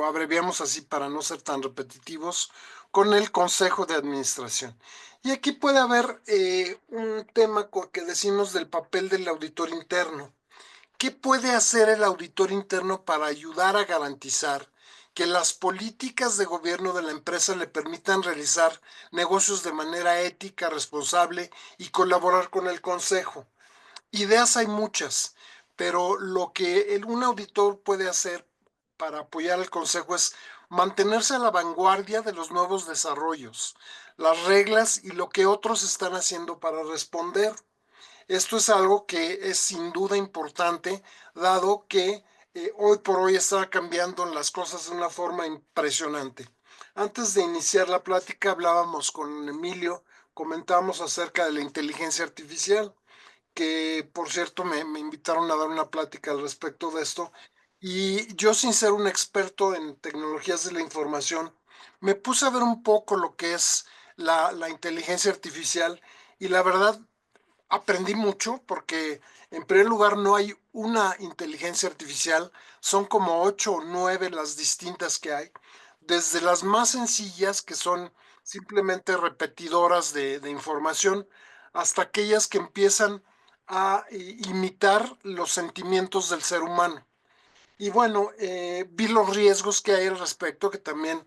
lo abreviamos así para no ser tan repetitivos, con el consejo de administración. Y aquí puede haber un tema que decimos del papel del auditor interno. ¿Qué puede hacer el auditor interno para ayudar a garantizar que las políticas de gobierno de la empresa le permitan realizar negocios de manera ética, responsable y colaborar con el consejo? Ideas hay muchas, pero lo que un auditor puede hacer para apoyar al consejo es mantenerse a la vanguardia de los nuevos desarrollos, las reglas y lo que otros están haciendo para responder. Esto es algo que es sin duda importante, dado que hoy por hoy está cambiando las cosas de una forma impresionante. Antes de iniciar la plática hablábamos con Emilio, comentábamos acerca de la inteligencia artificial, que por cierto me invitaron a dar una plática al respecto de esto. Y yo, sin ser un experto en tecnologías de la información, me puse a ver un poco lo que es la inteligencia artificial y la verdad aprendí mucho porque en primer lugar no hay una inteligencia artificial, son como 8 o 9 las distintas que hay, desde las más sencillas que son simplemente repetidoras de información hasta aquellas que empiezan a imitar los sentimientos del ser humano. Y bueno, vi los riesgos que hay al respecto, que también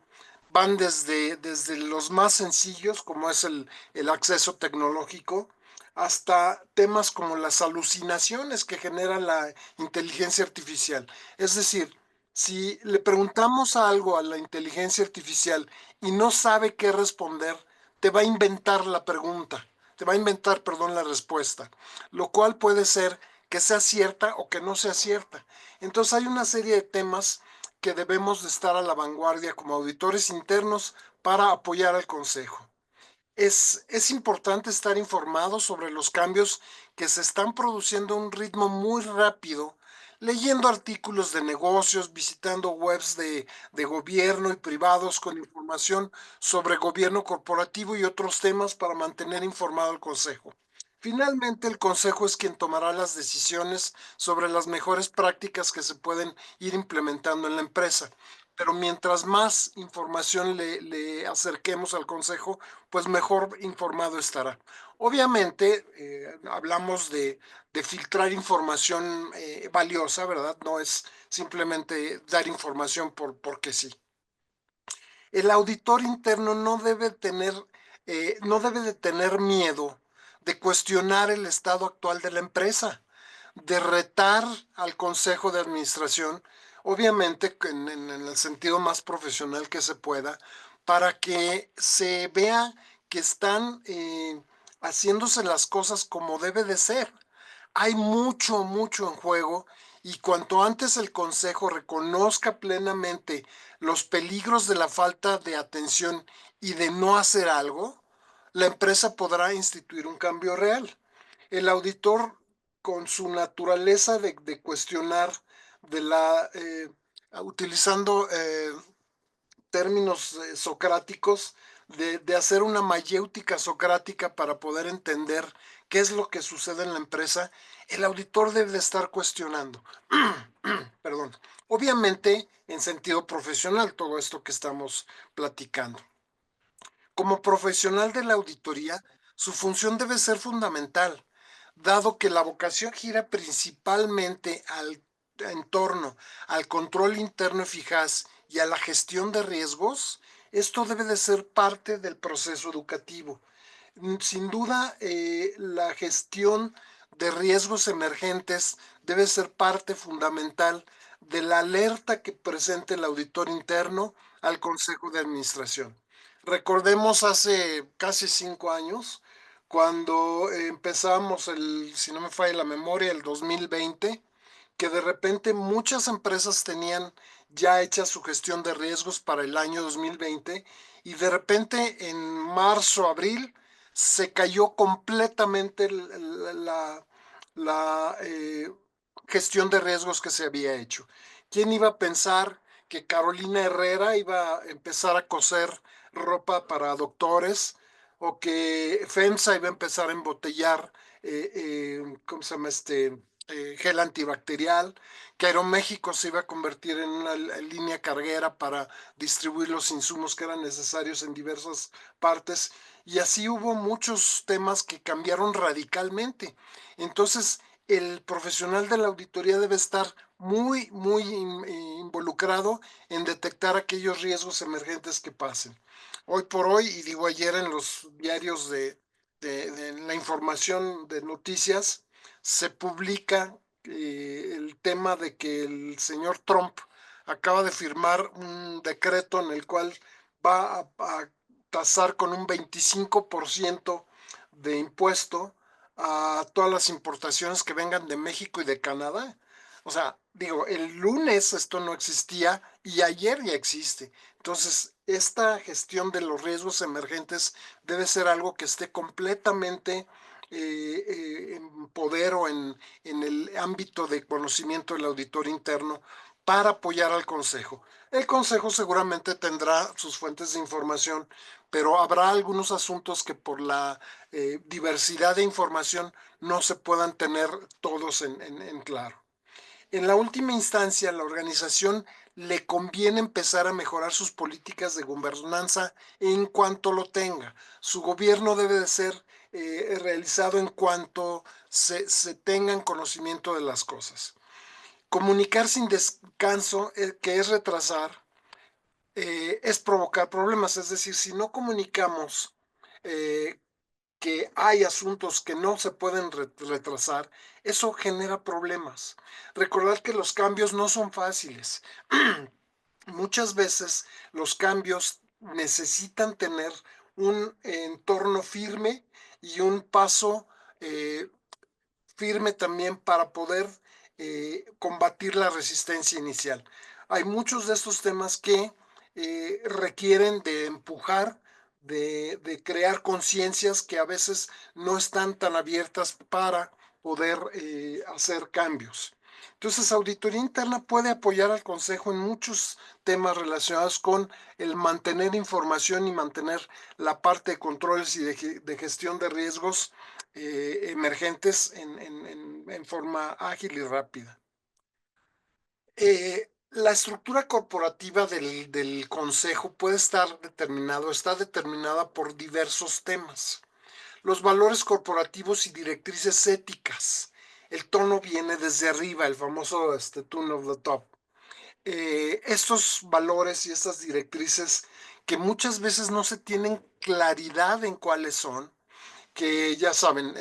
van desde los más sencillos, como es el acceso tecnológico, hasta temas como las alucinaciones que genera la inteligencia artificial. Es decir, si le preguntamos algo a la inteligencia artificial y no sabe qué responder, te va a inventar la pregunta, te va a inventar, perdón, la respuesta, lo cual puede ser que sea cierta o que no sea cierta. Entonces hay una serie de temas que debemos de estar a la vanguardia como auditores internos para apoyar al Consejo. Es importante estar informados sobre los cambios que se están produciendo a un ritmo muy rápido, leyendo artículos de negocios, visitando webs de gobierno y privados con información sobre gobierno corporativo y otros temas para mantener informado al Consejo. Finalmente, el Consejo es quien tomará las decisiones sobre las mejores prácticas que se pueden ir implementando en la empresa. Pero mientras más información le acerquemos al Consejo, pues mejor informado estará. Obviamente, hablamos de filtrar información valiosa, ¿verdad? No es simplemente dar información porque sí. El auditor interno no debe de tener miedo de cuestionar el estado actual de la empresa, de retar al consejo de administración, obviamente en el sentido más profesional que se pueda, para que se vea que están haciéndose las cosas como debe de ser. Hay mucho, mucho en juego y cuanto antes el Consejo reconozca plenamente los peligros de la falta de atención y de no hacer algo, la empresa podrá instituir un cambio real. El auditor, con su naturaleza de cuestionar, de utilizando términos socráticos, de hacer una mayéutica socrática para poder entender qué es lo que sucede en la empresa, el auditor debe de estar cuestionando. Perdón. Obviamente, en sentido profesional, todo esto que estamos platicando. Como profesional de la auditoría, su función debe ser fundamental, dado que la vocación gira principalmente en torno al control interno eficaz y a la gestión de riesgos. Esto debe de ser parte del proceso educativo. Sin duda, la gestión de riesgos emergentes debe ser parte fundamental de la alerta que presente el auditor interno al Consejo de Administración. Recordemos hace casi 5 años, cuando empezamos si no me falla la memoria, el 2020, que de repente muchas empresas tenían ya hecha su gestión de riesgos para el año 2020 y de repente en marzo, abril, se cayó completamente la gestión de riesgos que se había hecho. ¿Quién iba a pensar que Carolina Herrera iba a empezar a coser ropa para doctores o que FEMSA iba a empezar a embotellar, ¿cómo se llama este? gel antibacterial, que Aeroméxico se iba a convertir en una línea carguera para distribuir los insumos que eran necesarios en diversas partes, y así hubo muchos temas que cambiaron radicalmente. Entonces, el profesional de la auditoría debe estar muy involucrado en detectar aquellos riesgos emergentes que pasen. Hoy por hoy, y digo ayer en los diarios de la información de noticias, se publica el tema de que el señor Trump acaba de firmar un decreto en el cual va a tasar con un 25% de impuesto a todas las importaciones que vengan de México y de Canadá. O sea, digo, el lunes esto no existía y ayer ya existe. Entonces, esta gestión de los riesgos emergentes debe ser algo que esté completamente en poder o en el ámbito de conocimiento del auditor interno para apoyar al Consejo. El Consejo seguramente tendrá sus fuentes de información, pero habrá algunos asuntos que por la diversidad de información no se puedan tener todos en claro. En la última instancia, la organización le conviene empezar a mejorar sus políticas de gobernanza en cuanto lo tenga. Su gobierno debe de ser realizado en cuanto se tengan conocimiento de las cosas. Comunicar sin descanso, que es retrasar, es provocar problemas. Es decir, si no comunicamos eh, que hay asuntos que no se pueden retrasar, eso genera problemas. Recordar que los cambios no son fáciles. Muchas veces los cambios necesitan tener un entorno firme y un paso eh, firme también para poder combatir la resistencia inicial. Hay muchos de estos temas que requieren de empujar, de crear conciencias que a veces no están tan abiertas para poder hacer cambios. Entonces, auditoría interna puede apoyar al Consejo en muchos temas relacionados con el mantener información y mantener la parte de controles y de gestión de riesgos emergentes en forma ágil y rápida. La estructura corporativa del Consejo puede estar está determinada por diversos temas. Los valores corporativos y directrices éticas. El tono viene desde arriba, el famoso tone of the top. Estos valores y estas directrices que muchas veces no se tienen claridad en cuáles son, que ya saben,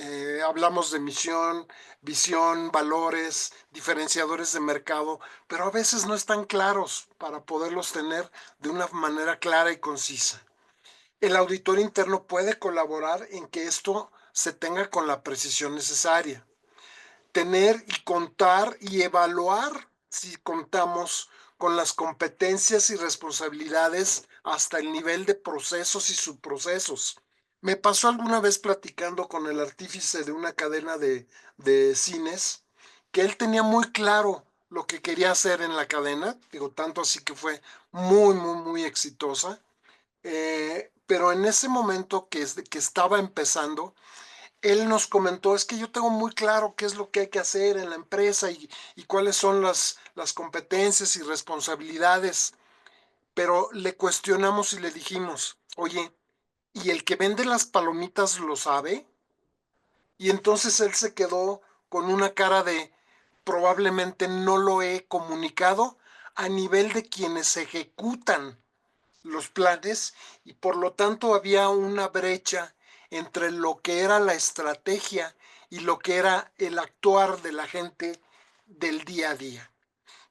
hablamos de misión, visión, valores, diferenciadores de mercado, pero a veces no están claros para poderlos tener de una manera clara y concisa. El auditor interno puede colaborar en que esto se tenga con la precisión necesaria. Tener y contar y evaluar si contamos con las competencias y responsabilidades hasta el nivel de procesos y subprocesos. Me pasó alguna vez platicando con el artífice de una cadena de cines, que él tenía muy claro lo que quería hacer en la cadena, digo, tanto así que fue muy exitosa, pero en ese momento que estaba empezando, él nos comentó, es que yo tengo muy claro qué es lo que hay que hacer en la empresa y cuáles son las competencias y responsabilidades, pero le cuestionamos y le dijimos, oye, ¿y el que vende las palomitas lo sabe? Y entonces él se quedó con una cara de probablemente no lo he comunicado a nivel de quienes ejecutan los planes y por lo tanto había una brecha entre lo que era la estrategia y lo que era el actuar de la gente del día a día.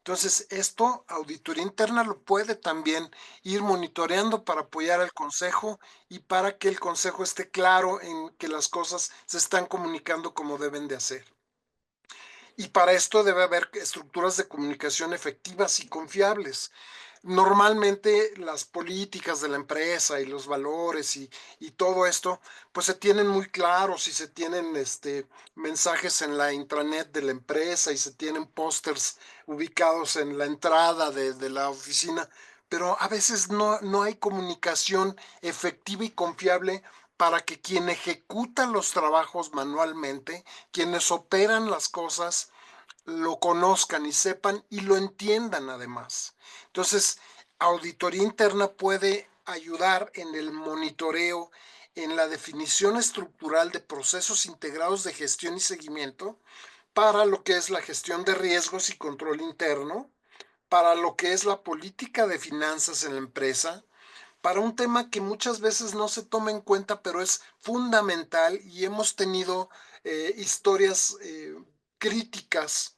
Entonces, esto, auditoría interna lo puede también ir monitoreando para apoyar al consejo y para que el consejo esté claro en que las cosas se están comunicando como deben de hacer. Y para esto debe haber estructuras de comunicación efectivas y confiables. Normalmente las políticas de la empresa y los valores y todo esto, pues se tienen muy claros y se tienen mensajes en la intranet de la empresa y se tienen pósters ubicados en la entrada de la oficina, pero a veces no hay comunicación efectiva y confiable para que quien ejecuta los trabajos manualmente, quienes operan las cosas, lo conozcan y sepan y lo entiendan además. Entonces, auditoría interna puede ayudar en el monitoreo, en la definición estructural de procesos integrados de gestión y seguimiento para lo que es la gestión de riesgos y control interno, para lo que es la política de finanzas en la empresa, para un tema que muchas veces no se toma en cuenta, pero es fundamental y hemos tenido historias críticas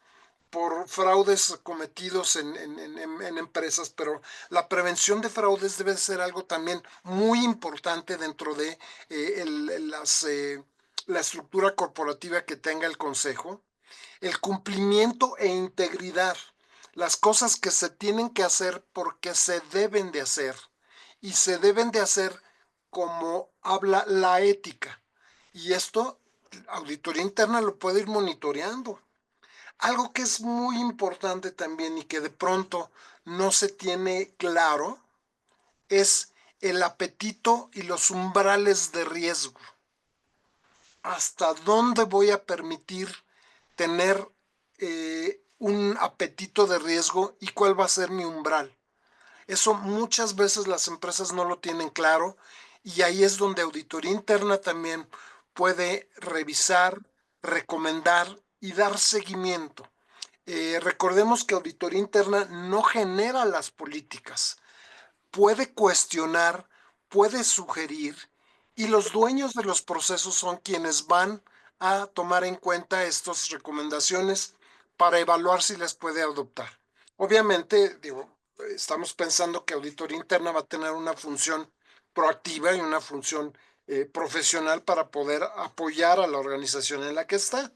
por fraudes cometidos en empresas, pero la prevención de fraudes debe ser algo también muy importante dentro de la estructura corporativa que tenga el consejo. El cumplimiento e integridad, las cosas que se tienen que hacer porque se deben de hacer y se deben de hacer como habla la ética. Y esto, auditoría interna lo puede ir monitoreando. Algo que es muy importante también y que de pronto no se tiene claro es el apetito y los umbrales de riesgo. ¿Hasta dónde voy a permitir tener un apetito de riesgo y cuál va a ser mi umbral? Eso muchas veces las empresas no lo tienen claro y ahí es donde auditoría interna también puede revisar, recomendar y dar seguimiento. Recordemos que auditoría interna no genera las políticas, puede cuestionar, puede sugerir y los dueños de los procesos son quienes van a tomar en cuenta estas recomendaciones para evaluar si las puede adoptar. Obviamente, digo, estamos pensando que auditoría interna va a tener una función proactiva y una función profesional para poder apoyar a la organización en la que está.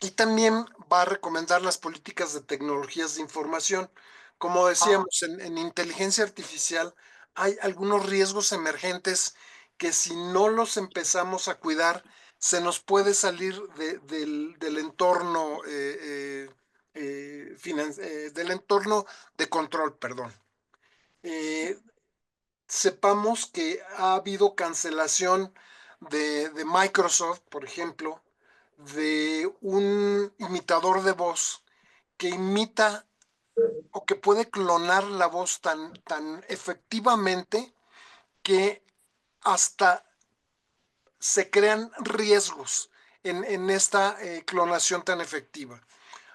Y también va a recomendar las políticas de tecnologías de información. Como decíamos, en inteligencia artificial hay algunos riesgos emergentes que si no los empezamos a cuidar, se nos puede salir del entorno del entorno de control, perdón. Eh, Sepamos que ha habido cancelación de Microsoft, por ejemplo, de un imitador de voz que imita o que puede clonar la voz tan efectivamente que hasta se crean riesgos en esta clonación tan efectiva.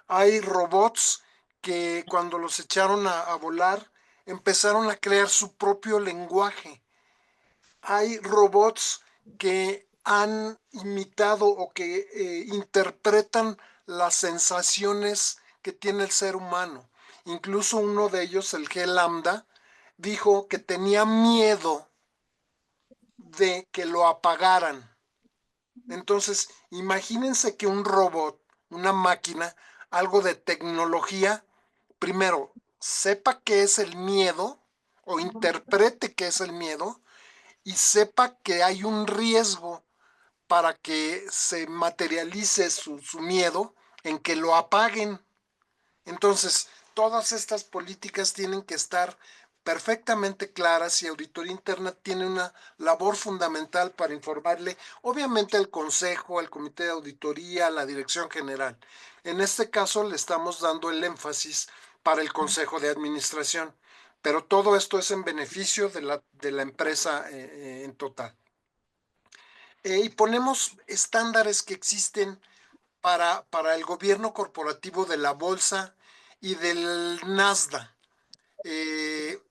Hay robots que cuando los echaron a volar empezaron a crear su propio lenguaje. Hay robots que han imitado o que interpretan las sensaciones que tiene el ser humano. Incluso uno de ellos, el G Lambda, dijo que tenía miedo de que lo apagaran. Entonces, imagínense que un robot, una máquina, algo de tecnología, primero, sepa qué es el miedo o interprete qué es el miedo y sepa que hay un riesgo para que se materialice su miedo en que lo apaguen. Entonces, todas estas políticas tienen que estar perfectamente claras y auditoría interna tiene una labor fundamental para informarle, obviamente al consejo, al comité de auditoría, a la dirección general. En este caso le estamos dando el énfasis para el consejo de administración, pero todo esto es en beneficio de la empresa en total. Y ponemos estándares que existen para el gobierno corporativo de la bolsa y del Nasdaq, eh,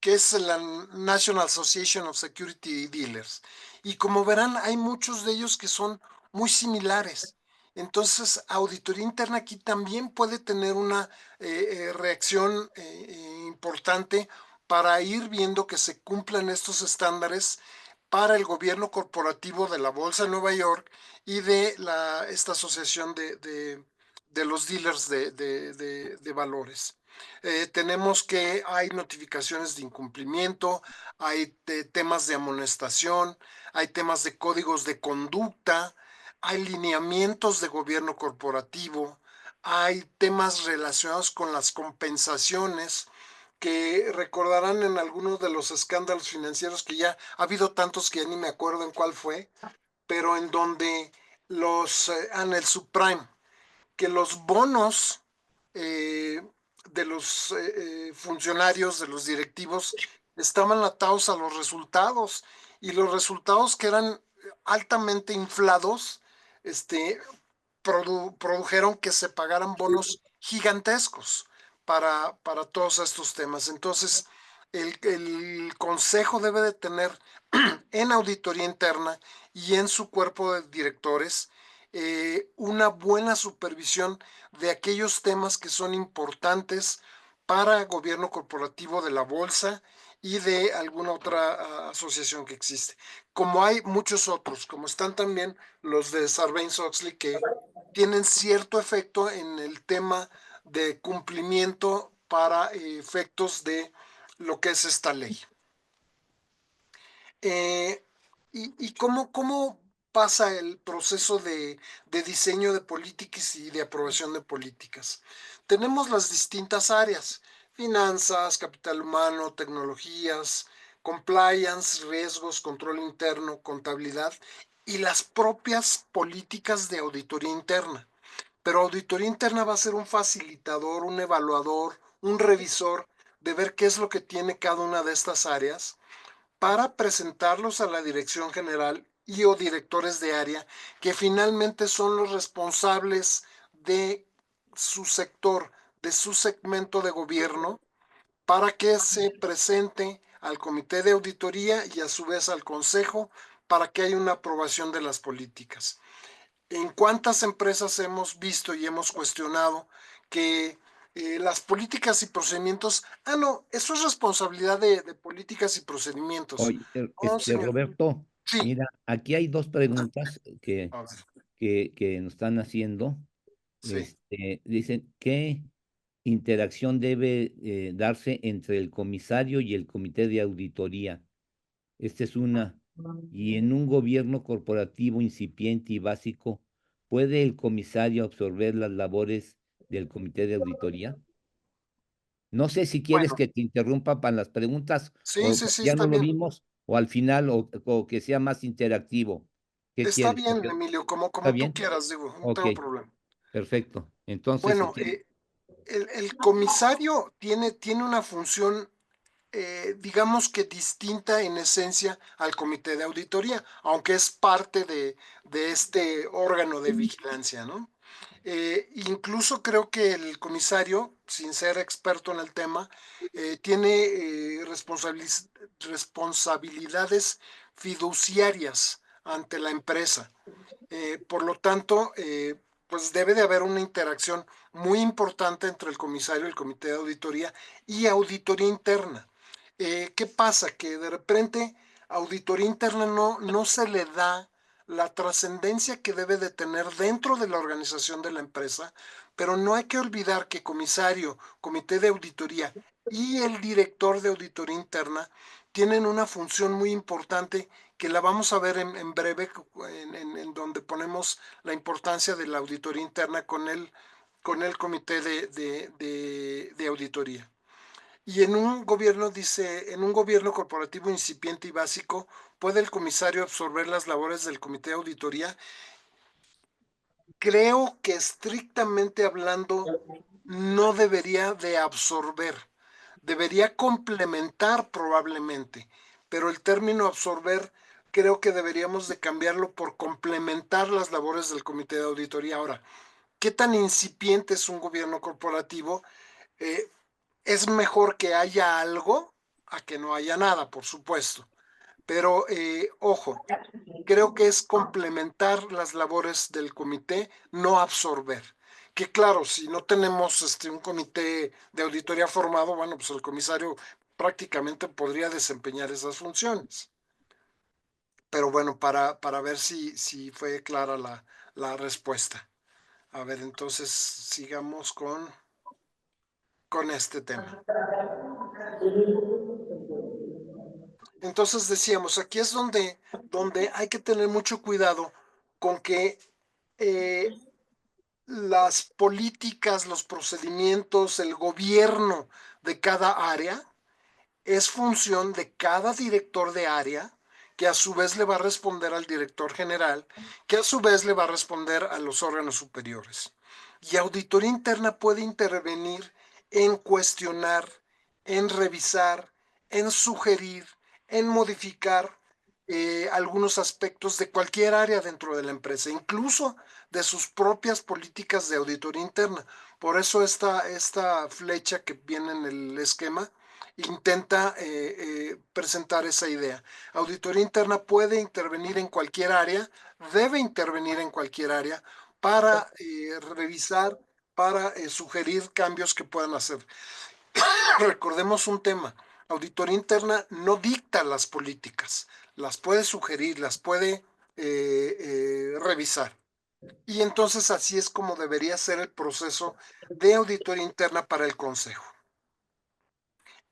que es la National Association of Security Dealers. Y como verán, hay muchos de ellos que son muy similares. Entonces, auditoría interna aquí también puede tener una reacción importante para ir viendo que se cumplan estos estándares para el gobierno corporativo de la Bolsa de Nueva York y de esta asociación de los dealers de valores. Tenemos que hay notificaciones de incumplimiento, hay temas de amonestación, hay temas de códigos de conducta, hay lineamientos de gobierno corporativo, hay temas relacionados con las compensaciones que recordarán en algunos de los escándalos financieros que ya ha habido tantos que ya ni me acuerdo en cuál fue, pero en donde en el subprime que los bonos de los funcionarios, de los directivos, estaban atados a los resultados y los resultados que eran altamente inflados, este, produjeron que se pagaran bonos gigantescos para todos estos temas. Entonces, el consejo debe de tener en auditoría interna y en su cuerpo de directores una buena supervisión de aquellos temas que son importantes para gobierno corporativo de la bolsa y de alguna otra asociación que existe. Como hay muchos otros, como están también los de Sarbanes-Oxley, que tienen cierto efecto en el tema de cumplimiento para efectos de lo que es esta ley. Eh, ¿Y cómo pasa el proceso de diseño de políticas y de aprobación de políticas? Tenemos las distintas áreas: finanzas, capital humano, tecnologías, compliance, riesgos, control interno, contabilidad y las propias políticas de auditoría interna. Pero auditoría interna va a ser un facilitador, un evaluador, un revisor de ver qué es lo que tiene cada una de estas áreas para presentarlos a la dirección general y o directores de área, que finalmente son los responsables de su sector, de su segmento de gobierno, para que se presente al comité de auditoría y a su vez al consejo para que haya una aprobación de las políticas. ¿En cuántas empresas hemos visto y hemos cuestionado que las políticas y procedimientos, no, eso es responsabilidad de políticas y procedimientos? Oye, No, señor. Roberto, Sí. mira, aquí hay dos preguntas A ver, que nos están haciendo. sí. Dicen, ¿qué interacción debe darse entre el comisario y el comité de auditoría? Esta es una. Y en un gobierno corporativo incipiente y básico, ¿puede el comisario absorber las labores del comité de auditoría? No sé si quieres Bueno, que te interrumpa para las preguntas sí, o sí, sí, ya está no lo bien. vimos o al final o que sea más interactivo. ¿Qué Está quieres? bien, Emilio, como, ¿Está como tú bien? quieras, digo, no Ok, tengo problema. perfecto. Entonces, Bueno, el comisario tiene una función digamos que distinta en esencia al comité de auditoría, aunque es parte de este órgano de vigilancia, ¿no? Incluso creo que el comisario, sin ser experto en el tema, tiene responsabilidades fiduciarias ante la empresa. Por lo tanto, pues debe de haber una interacción muy importante entre el comisario, el comité de auditoría y auditoría interna. ¿Qué pasa? Que de repente auditoría interna no se le da la trascendencia que debe de tener dentro de la organización de la empresa, pero no hay que olvidar que comisario, comité de auditoría y el director de auditoría interna tienen una función muy importante que la vamos a ver en breve, en donde ponemos la importancia de la auditoría interna con el comité de auditoría. Y en un gobierno, dice, en un gobierno corporativo incipiente y básico, ¿puede el comisario absorber las labores del comité de auditoría? Creo que estrictamente hablando, no debería de absorber, debería complementar probablemente, pero el término absorber creo que deberíamos de cambiarlo por complementar las labores del comité de auditoría. Ahora, ¿qué tan incipiente es un gobierno corporativo? Eh, es mejor que haya algo a que no haya nada, por supuesto. Pero ojo, creo que es complementar las labores del comité, no absorber. Que claro, si no tenemos un comité de auditoría formado, bueno, pues el comisario prácticamente podría desempeñar esas funciones. Pero bueno, para ver si fue clara la respuesta. A ver, entonces sigamos con este tema. Entonces decíamos, aquí es donde hay que tener mucho cuidado con que eh, las políticas, los procedimientos, el gobierno de cada área es función de cada director de área, que a su vez le va a responder al director general, que a su vez le va a responder a los órganos superiores. Y auditoría interna puede intervenir en cuestionar, en revisar, en sugerir, en modificar algunos aspectos de cualquier área dentro de la empresa, incluso de sus propias políticas de auditoría interna. Por eso esta flecha que viene en el esquema intenta presentar esa idea. Auditoría interna puede intervenir en cualquier área, debe intervenir en cualquier área para revisar, para sugerir cambios que puedan hacer. Recordemos un tema, auditoría interna no dicta las políticas, las puede sugerir, las puede revisar. Y entonces así es como debería ser el proceso de auditoría interna para el Consejo.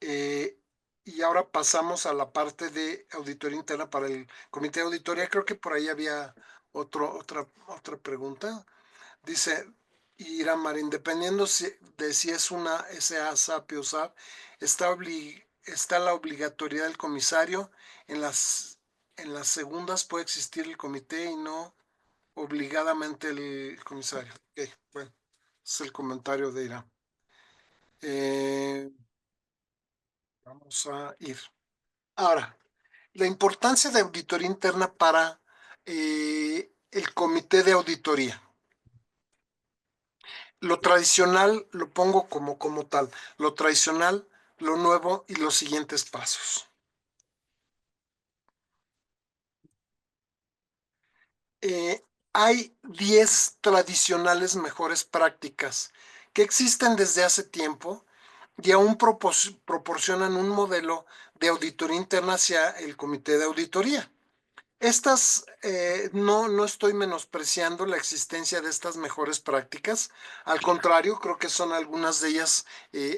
Eh, y ahora pasamos a la parte de auditoría interna para el Comité de Auditoría. Creo que por ahí había otra pregunta. Dice Iramar, independiendo de si es una SA, SAP o SAP, está la obligatoriedad del comisario. En las segundas puede existir el comité y no obligadamente el comisario. Okay, bueno, es el comentario de Ira. Vamos a ir. Ahora, la importancia de auditoría interna para el comité de auditoría. Lo tradicional lo pongo como tal. Lo tradicional, lo nuevo y los siguientes pasos. Hay 10 tradicionales mejores prácticas que existen desde hace tiempo y aún proporcionan un modelo de auditoría interna hacia el comité de auditoría. Estas, no estoy menospreciando la existencia de estas mejores prácticas, al contrario, creo que son algunas de ellas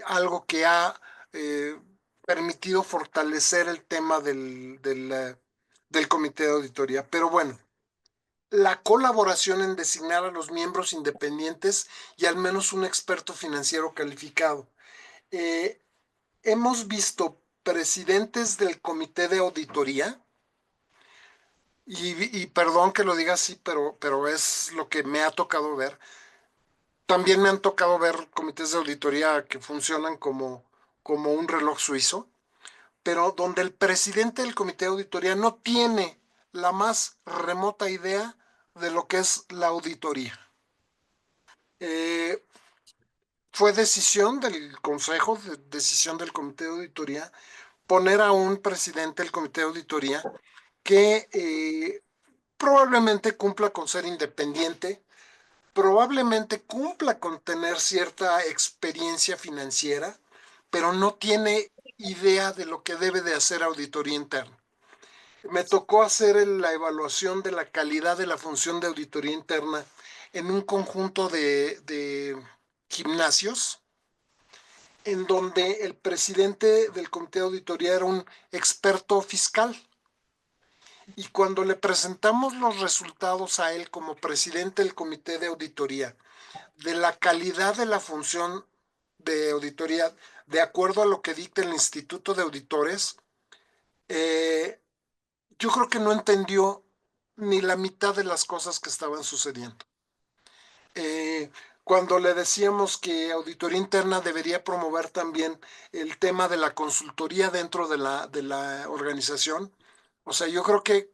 algo que ha eh, permitido fortalecer el tema del comité de auditoría. Pero bueno, la colaboración en designar a los miembros independientes y al menos un experto financiero calificado. Eh, Hemos visto presidentes del comité de auditoría y perdón que lo diga así, pero es lo que me ha tocado ver. También me han tocado ver comités de auditoría que funcionan como un reloj suizo, pero donde el presidente del comité de auditoría no tiene la más remota idea de lo que es la auditoría. Eh, Fue decisión del consejo, decisión del comité de auditoría, poner a un presidente del comité de auditoría que probablemente cumpla con ser independiente, probablemente cumpla con tener cierta experiencia financiera, pero no tiene idea de lo que debe de hacer auditoría interna. Me tocó hacer la evaluación de la calidad de la función de auditoría interna en un conjunto de gimnasios, en donde el presidente del comité de auditoría era un experto fiscal. Y cuando le presentamos los resultados a él como presidente del comité de auditoría, de la calidad de la función de auditoría, de acuerdo a lo que dicta el Instituto de Auditores, eh, yo creo que no entendió ni la mitad de las cosas que estaban sucediendo. Eh, Cuando le decíamos que auditoría interna debería promover también el tema de la consultoría dentro de la organización, o sea, yo creo que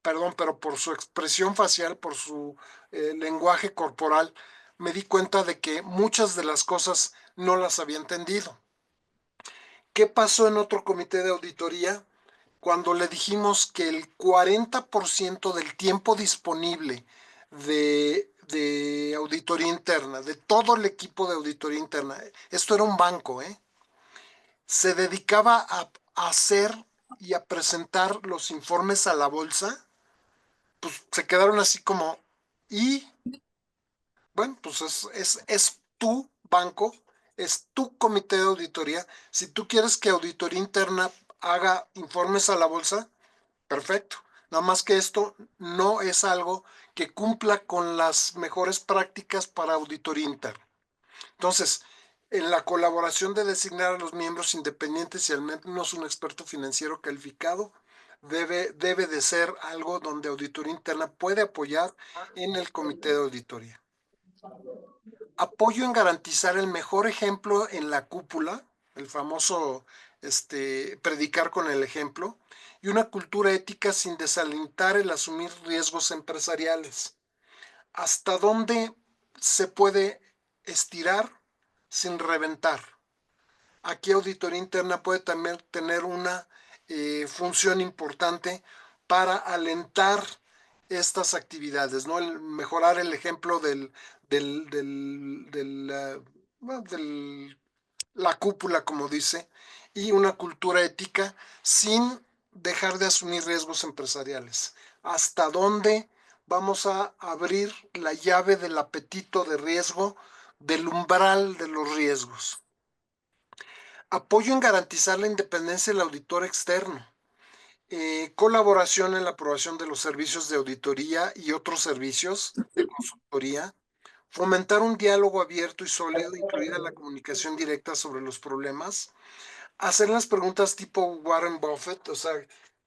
perdón, pero por su expresión facial, por su lenguaje corporal, me di cuenta de que muchas de las cosas no las había entendido. ¿Qué pasó en otro comité de auditoría? Cuando le dijimos que el 40% del tiempo disponible de auditoría interna, de todo el equipo de auditoría interna, esto era un banco, se dedicaba a hacer y a presentar los informes a la bolsa, pues se quedaron así como, y bueno, pues es tu banco, es tu comité de auditoría. Si tú quieres que auditoría interna haga informes a la bolsa, perfecto. Nada más que esto no es algo que cumpla con las mejores prácticas para auditoría interna. Entonces, en la colaboración de designar a los miembros independientes y al menos un experto financiero calificado, debe de ser algo donde auditoría interna puede apoyar en el comité de auditoría. Apoyo en garantizar el mejor ejemplo en la cúpula, el famoso predicar con el ejemplo, y una cultura ética sin desalentar el asumir riesgos empresariales. ¿Hasta dónde se puede estirar sin reventar? Aquí auditoría interna puede también tener una función importante para alentar estas actividades, ¿no? Mejorar el ejemplo bueno, la cúpula, como dice, y una cultura ética sin dejar de asumir riesgos empresariales. ¿Hasta dónde vamos a abrir la llave del apetito de riesgo, del umbral de los riesgos? Apoyo en garantizar la independencia del auditor externo. Colaboración en la aprobación de los servicios de auditoría y otros servicios de consultoría. Fomentar un diálogo abierto y sólido, incluida la comunicación directa sobre los problemas. Hacer las preguntas tipo Warren Buffett, o sea,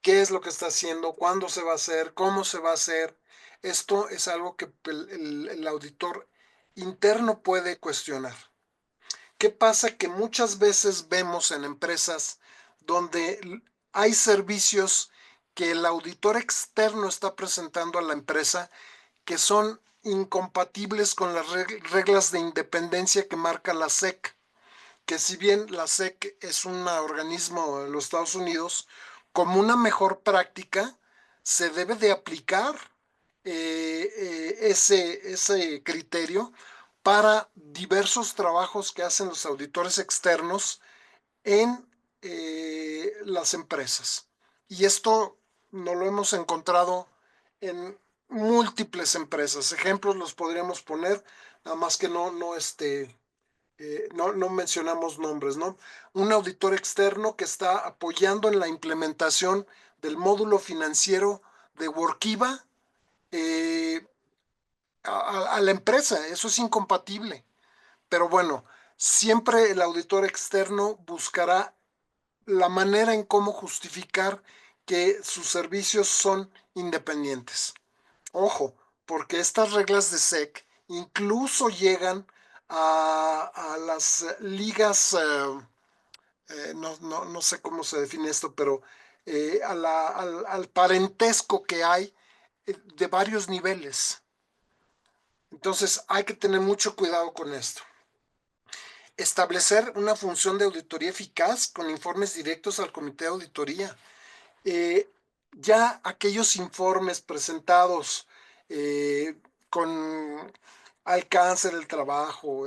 ¿qué es lo que está haciendo? ¿Cuándo se va a hacer? ¿Cómo se va a hacer? Esto es algo que el auditor interno puede cuestionar. ¿Qué pasa? Que muchas veces vemos en empresas donde hay servicios que el auditor externo está presentando a la empresa que son incompatibles con las reglas de independencia que marca la SEC, que si bien la SEC es un organismo de los Estados Unidos, como una mejor práctica, se debe de aplicar ese criterio para diversos trabajos que hacen los auditores externos en las empresas. Y esto no lo hemos encontrado en múltiples empresas. Ejemplos los podríamos poner, nada más que no mencionamos nombres, ¿no? Un auditor externo que está apoyando en la implementación del módulo financiero de Workiva eh, a la empresa. Eso es incompatible. Pero bueno, siempre el auditor externo buscará la manera en cómo justificar que sus servicios son independientes. Ojo, porque estas reglas de SEC incluso llegan a las ligas, no sé cómo se define esto, pero al parentesco que hay de varios niveles. Entonces hay que tener mucho cuidado con esto. Establecer una función de auditoría eficaz con informes directos al comité de auditoría. Eh, ya aquellos informes presentados con alcance del trabajo,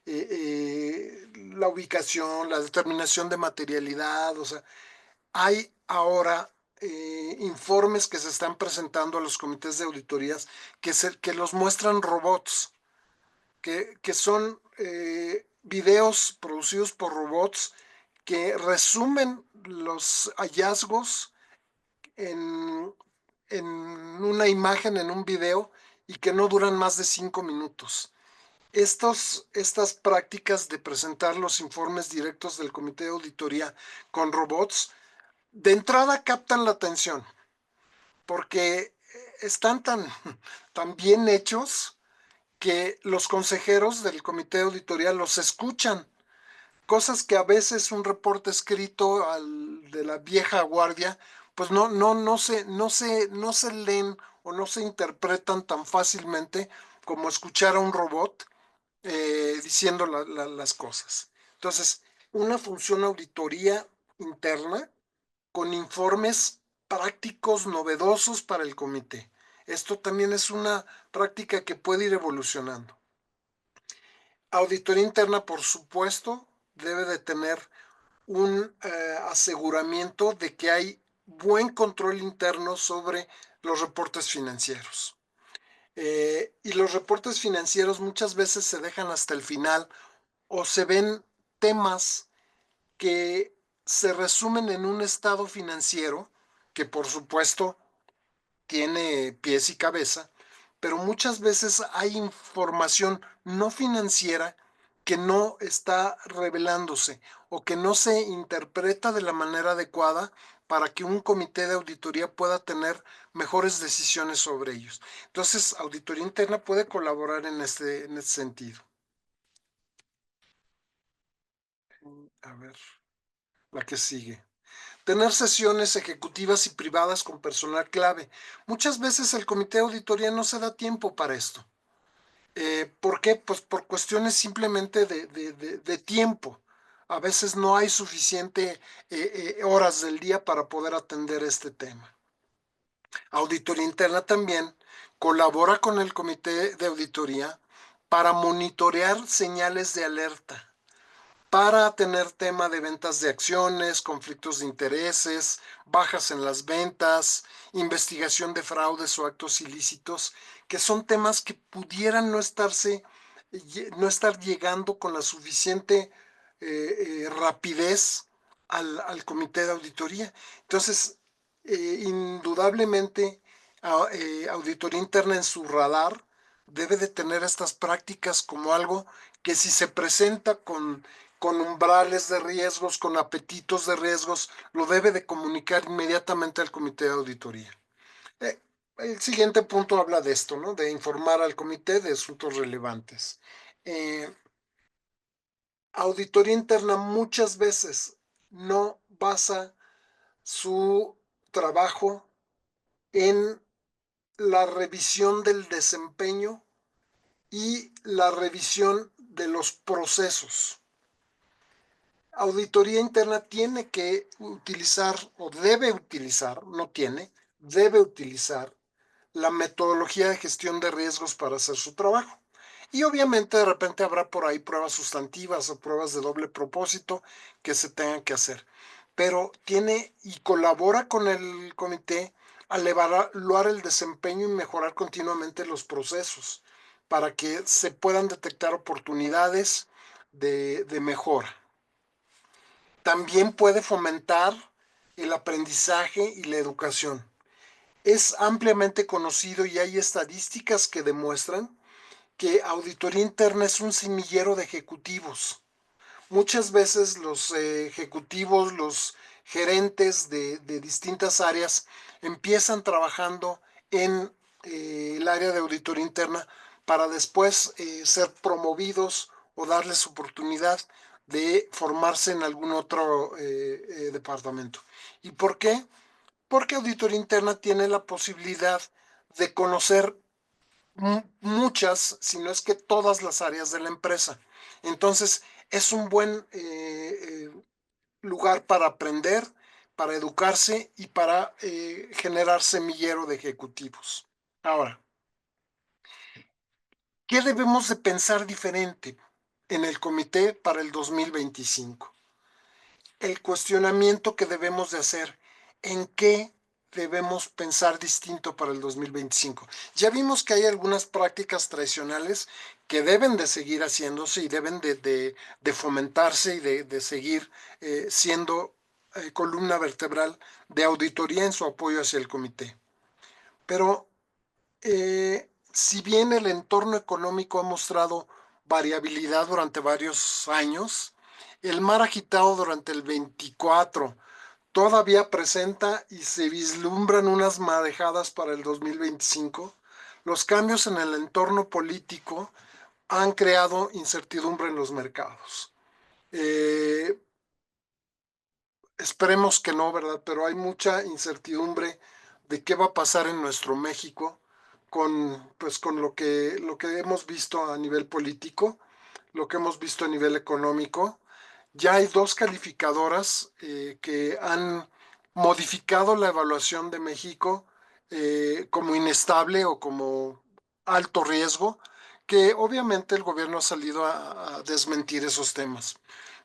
la ubicación, la determinación de materialidad, o sea, hay ahora informes que se están presentando a los comités de auditorías que los muestran robots, que son videos producidos por robots que resumen los hallazgos en, en una imagen, en un video, y que no duran más de 5 minutos. Estas prácticas de presentar los informes directos del comité de auditoría con robots, de entrada captan la atención, porque están tan bien hechos que los consejeros del comité de auditoría los escuchan, cosas que a veces un reporte escrito de la vieja guardia, pues no se leen o no se interpretan tan fácilmente como escuchar a un robot diciendo las cosas. Entonces, una función auditoría interna con informes prácticos novedosos para el comité. Esto también es una práctica que puede ir evolucionando. Auditoría interna, por supuesto, debe de tener un aseguramiento de que hay buen control interno sobre los reportes financieros. Y los reportes financieros muchas veces se dejan hasta el final o se ven temas que se resumen en un estado financiero que por supuesto tiene pies y cabeza, pero muchas veces hay información no financiera que no está revelándose o que no se interpreta de la manera adecuada para que un comité de auditoría pueda tener mejores decisiones sobre ellos. Entonces, auditoría interna puede colaborar en este sentido. A ver, la que sigue. Tener sesiones ejecutivas y privadas con personal clave. Muchas veces el comité de auditoría no se da tiempo para esto. ¿Por qué? Pues por cuestiones simplemente de tiempo. A veces no hay suficiente horas del día para poder atender este tema. Auditoría interna también colabora con el comité de auditoría para monitorear señales de alerta, para tener tema de ventas de acciones, conflictos de intereses, bajas en las ventas, investigación de fraudes o actos ilícitos, que son temas que pudieran no estar llegando con la suficiente rapidez al comité de auditoría. Entonces, indudablemente, auditoría interna en su radar debe de tener estas prácticas como algo que si se presenta con umbrales de riesgos, con apetitos de riesgos, lo debe de comunicar inmediatamente al comité de auditoría. Eh, el siguiente punto habla de esto, ¿no? De informar al comité de asuntos relevantes. Eh, Auditoría interna muchas veces no basa su trabajo en la revisión del desempeño y la revisión de los procesos. Auditoría interna tiene que utilizar o debe utilizar, no tiene, debe utilizar la metodología de gestión de riesgos para hacer su trabajo. Y obviamente de repente habrá por ahí pruebas sustantivas o pruebas de doble propósito que se tengan que hacer. Pero tiene y colabora con el comité al evaluar el desempeño y mejorar continuamente los procesos para que se puedan detectar oportunidades de mejora. También puede fomentar el aprendizaje y la educación. Es ampliamente conocido y hay estadísticas que demuestran que auditoría interna es un semillero de ejecutivos. Muchas veces los ejecutivos, los gerentes de distintas áreas empiezan trabajando en el área de auditoría interna para después ser promovidos o darles oportunidad de formarse en algún otro departamento. ¿Y por qué? Porque auditoría interna tiene la posibilidad de conocer muchas, si no es que todas las áreas de la empresa. Entonces, es un buen lugar para aprender, para educarse y para generar semillero de ejecutivos. Ahora, ¿qué debemos de pensar diferente en el comité para el 2025? El cuestionamiento que debemos de hacer, ¿en qué debemos pensar distinto para el 2025? Ya vimos que hay algunas prácticas tradicionales que deben de seguir haciéndose y deben de fomentarse y de seguir siendo columna vertebral de auditoría en su apoyo hacia el comité. Pero si bien el entorno económico ha mostrado variabilidad durante varios años, el mar agitado durante el 24 todavía presenta y se vislumbran unas marejadas para el 2025. Los cambios en el entorno político han creado incertidumbre en los mercados. Esperemos que no, ¿verdad? Pero hay mucha incertidumbre de qué va a pasar en nuestro México pues, con lo que hemos visto a nivel político, lo que hemos visto a nivel económico. Ya hay dos calificadoras que han modificado la evaluación de México como inestable o como alto riesgo, que obviamente el gobierno ha salido a desmentir esos temas.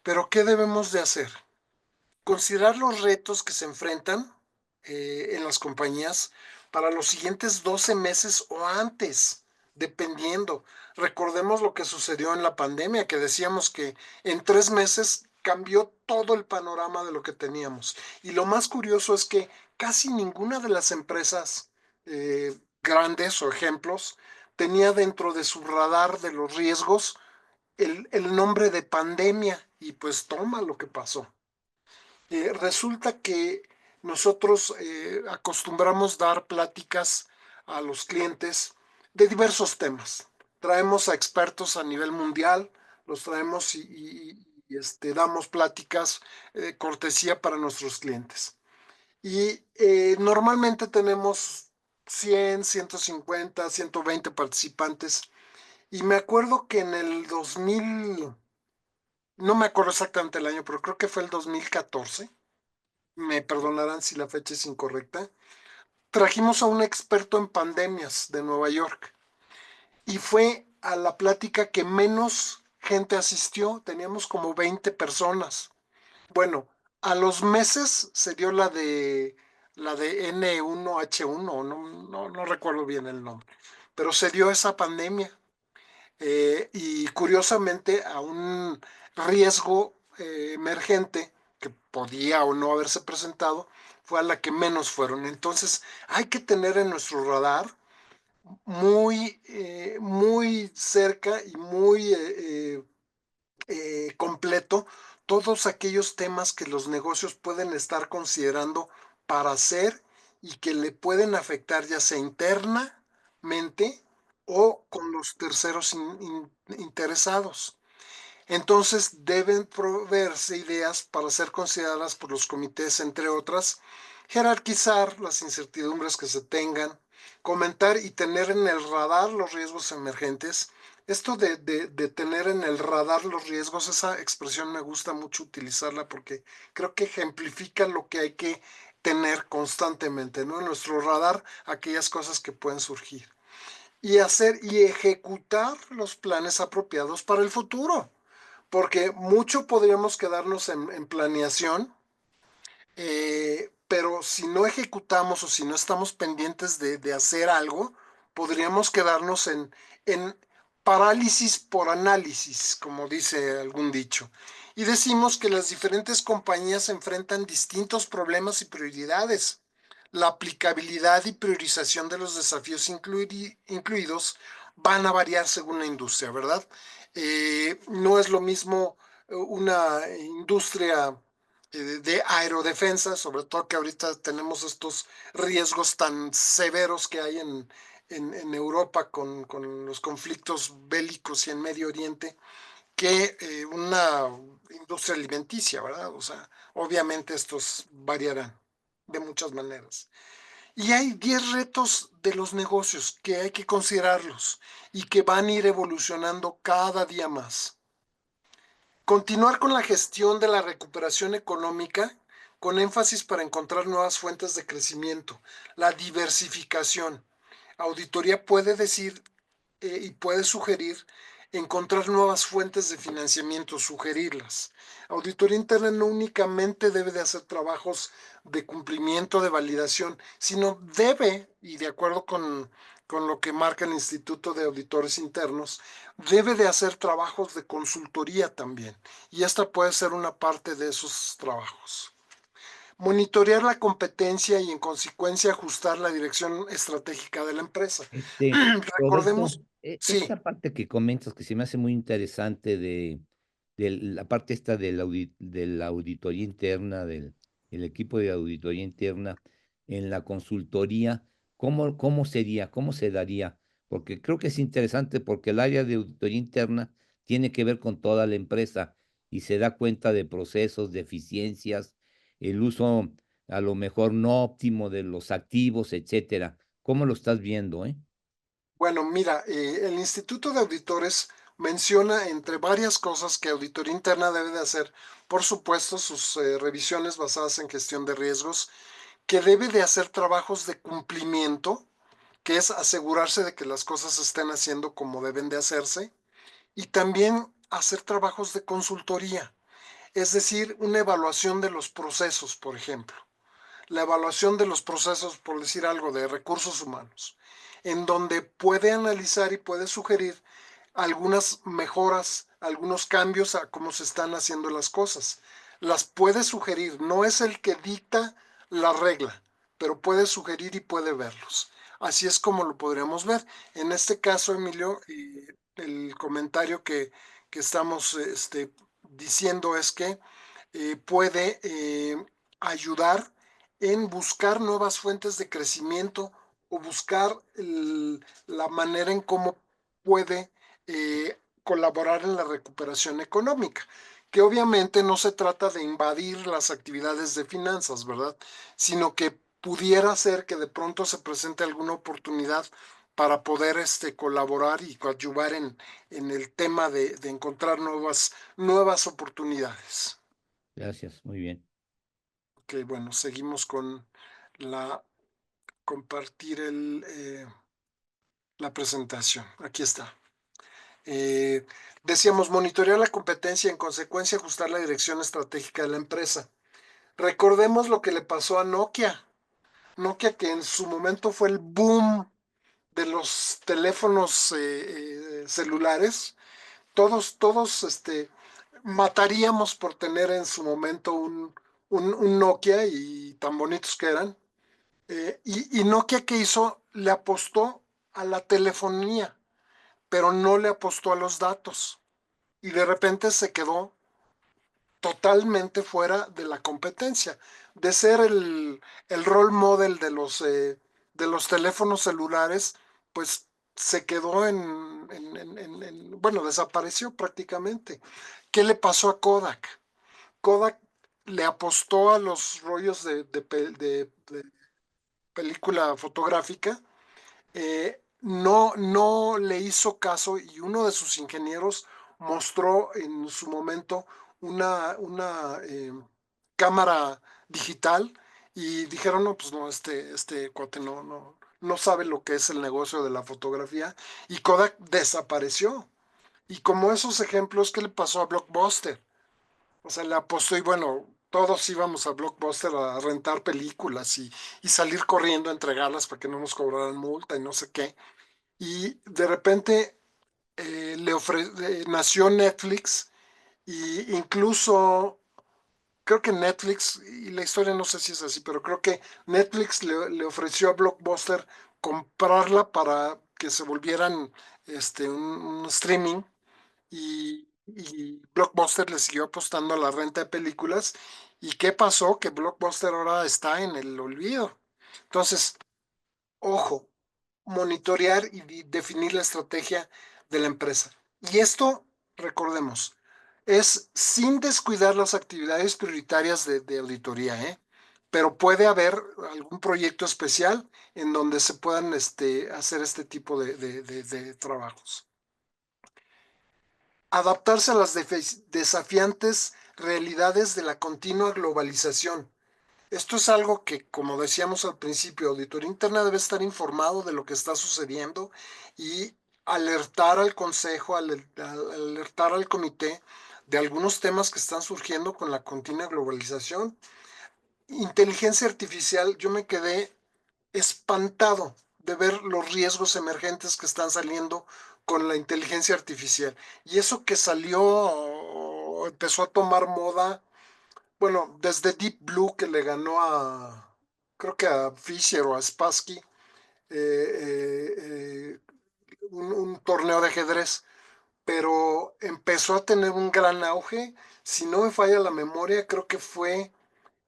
Pero ¿qué debemos de hacer? Considerar los retos que se enfrentan en las compañías para los siguientes 12 meses o antes, dependiendo. Recordemos lo que sucedió en la pandemia, que decíamos que en 3 meses cambió todo el panorama de lo que teníamos. Y lo más curioso es que casi ninguna de las empresas grandes o ejemplos tenía dentro de su radar de los riesgos el nombre de pandemia. Y pues toma lo que pasó. Resulta que nosotros acostumbramos dar pláticas a los clientes de diversos temas. Traemos a expertos a nivel mundial, los traemos damos pláticas cortesía para nuestros clientes. Y normalmente tenemos 100, 150, 120 participantes. Y me acuerdo que en el 2000, no me acuerdo exactamente el año, pero creo que fue el 2014, me perdonarán si la fecha es incorrecta, trajimos a un experto en pandemias de Nueva York y fue a la plática que menos gente asistió, teníamos como 20 personas. Bueno, a los meses se dio la de N1H1, no recuerdo bien el nombre, pero se dio esa pandemia y curiosamente a un riesgo emergente que podía o no haberse presentado, fue a la que menos fueron. Entonces hay que tener en nuestro radar muy cerca y muy completo todos aquellos temas que los negocios pueden estar considerando para hacer y que le pueden afectar ya sea internamente o con los terceros interesados. Entonces deben proveerse ideas para ser consideradas por los comités, entre otras, jerarquizar las incertidumbres que se tengan, comentar y tener en el radar los riesgos emergentes. Esto de tener en el radar los riesgos, esa expresión me gusta mucho utilizarla porque creo que ejemplifica lo que hay que tener constantemente, ¿no? En nuestro radar, aquellas cosas que pueden surgir. Y hacer y ejecutar los planes apropiados para el futuro porque mucho podríamos quedarnos en planeación, pero si no ejecutamos o si no estamos pendientes de hacer algo, podríamos quedarnos en parálisis por análisis, como dice algún dicho. Y decimos que las diferentes compañías enfrentan distintos problemas y prioridades. La aplicabilidad y priorización de los desafíos incluidos van a variar según la industria, ¿verdad? No es lo mismo una industria de aerodefensa, sobre todo que ahorita tenemos estos riesgos tan severos que hay en Europa con los conflictos bélicos y en Medio Oriente, que una industria alimenticia, ¿verdad? O sea, obviamente estos variarán de muchas maneras. Y hay 10 retos de los negocios que hay que considerarlos y que van a ir evolucionando cada día más. Continuar con la gestión de la recuperación económica con énfasis para encontrar nuevas fuentes de crecimiento, la diversificación. Auditoría puede decir y puede sugerir encontrar nuevas fuentes de financiamiento, sugerirlas. Auditoría interna no únicamente debe de hacer trabajos de cumplimiento, de validación, sino debe, y de acuerdo con lo que marca el Instituto de Auditores Internos, debe de hacer trabajos de consultoría también. Y esta puede ser una parte de esos trabajos. Monitorear la competencia y en consecuencia ajustar la dirección estratégica de la empresa. Roberto, Recordemos, sí, esta parte que comentas que se me hace muy interesante de la parte esta de la auditoría interna, el equipo de auditoría interna en la consultoría, ¿cómo sería, cómo se daría? Porque creo que es interesante porque el área de auditoría interna tiene que ver con toda la empresa y se da cuenta de procesos, de eficiencias, el uso a lo mejor no óptimo de los activos, etcétera. ¿Cómo lo estás viendo, eh? bueno, mira, el Instituto de Auditores menciona entre varias cosas que auditoría interna debe de hacer, por supuesto, sus revisiones basadas en gestión de riesgos, que debe de hacer trabajos de cumplimiento, que es asegurarse de que las cosas se estén haciendo como deben de hacerse, y también hacer trabajos de consultoría, es decir, una evaluación de los procesos, por ejemplo la evaluación de los procesos, por decir algo, de recursos humanos, en donde puede analizar y puede sugerir algunas mejoras, algunos cambios a cómo se están haciendo las cosas. Las puede sugerir, no es el que dicta la regla, pero puede sugerir y puede verlos. Así es como lo podríamos ver. En este caso, Emilio, el comentario que estamos diciendo es que puede ayudar en buscar nuevas fuentes de crecimiento o buscar la manera en cómo puede colaborar en la recuperación económica, que obviamente no se trata de invadir las actividades de finanzas, ¿verdad? Sino que pudiera ser que de pronto se presente alguna oportunidad para poder colaborar y coadyuvar en el tema de encontrar nuevas oportunidades. Gracias, muy bien. Ok, bueno, seguimos con la compartir la presentación. Aquí está. Eh, Decíamos monitorear la competencia y en consecuencia ajustar la dirección estratégica de la empresa. Recordemos lo que le pasó a Nokia. Nokia que en su momento fue el boom de los teléfonos celulares. Todos mataríamos por tener en su momento un Nokia y tan bonitos que eran. Y Nokia, ¿qué hizo? Le apostó a la telefonía, pero no le apostó a los datos. Y de repente se quedó totalmente fuera de la competencia, de ser el role model de los teléfonos celulares, pues se quedó bueno, desapareció prácticamente. ¿Qué le pasó a Kodak? Kodak le apostó a los rollos de película fotográfica, no le hizo caso y uno de sus ingenieros mostró en su momento una cámara digital y dijeron, no, pues no, este cuate no sabe lo que es el negocio de la fotografía y Kodak desapareció. Y como esos ejemplos, ¿qué le pasó a Blockbuster? O sea, le apostó y bueno, todos íbamos a Blockbuster a rentar películas y salir corriendo a entregarlas para que no nos cobraran multa y no sé qué. Y de repente nació Netflix y incluso creo que Netflix, y la historia no sé si es así, pero creo que Netflix le ofreció a Blockbuster comprarla para que se volvieran un streaming y Blockbuster le siguió apostando a la renta de películas. ¿Y qué pasó? Que Blockbuster ahora está en el olvido. Entonces, ojo, monitorear y definir la estrategia de la empresa. Y esto, recordemos, es sin descuidar las actividades prioritarias de auditoría, ¿eh? Pero puede haber algún proyecto especial en donde se puedan hacer este tipo de trabajos. Adaptarse a las desafiantes realidades de la continua globalización. Esto es algo que, como decíamos al principio, Auditoría Interna debe estar informado de lo que está sucediendo y alertar al consejo, alertar al comité de algunos temas que están surgiendo con la continua globalización. Inteligencia artificial, yo me quedé espantado de ver los riesgos emergentes que están saliendo con la inteligencia artificial. Y eso que salió, empezó a tomar moda, bueno, desde Deep Blue que le ganó creo que a Fisher o a Spassky, un torneo de ajedrez, pero empezó a tener un gran auge. Si no me falla la memoria, creo que fue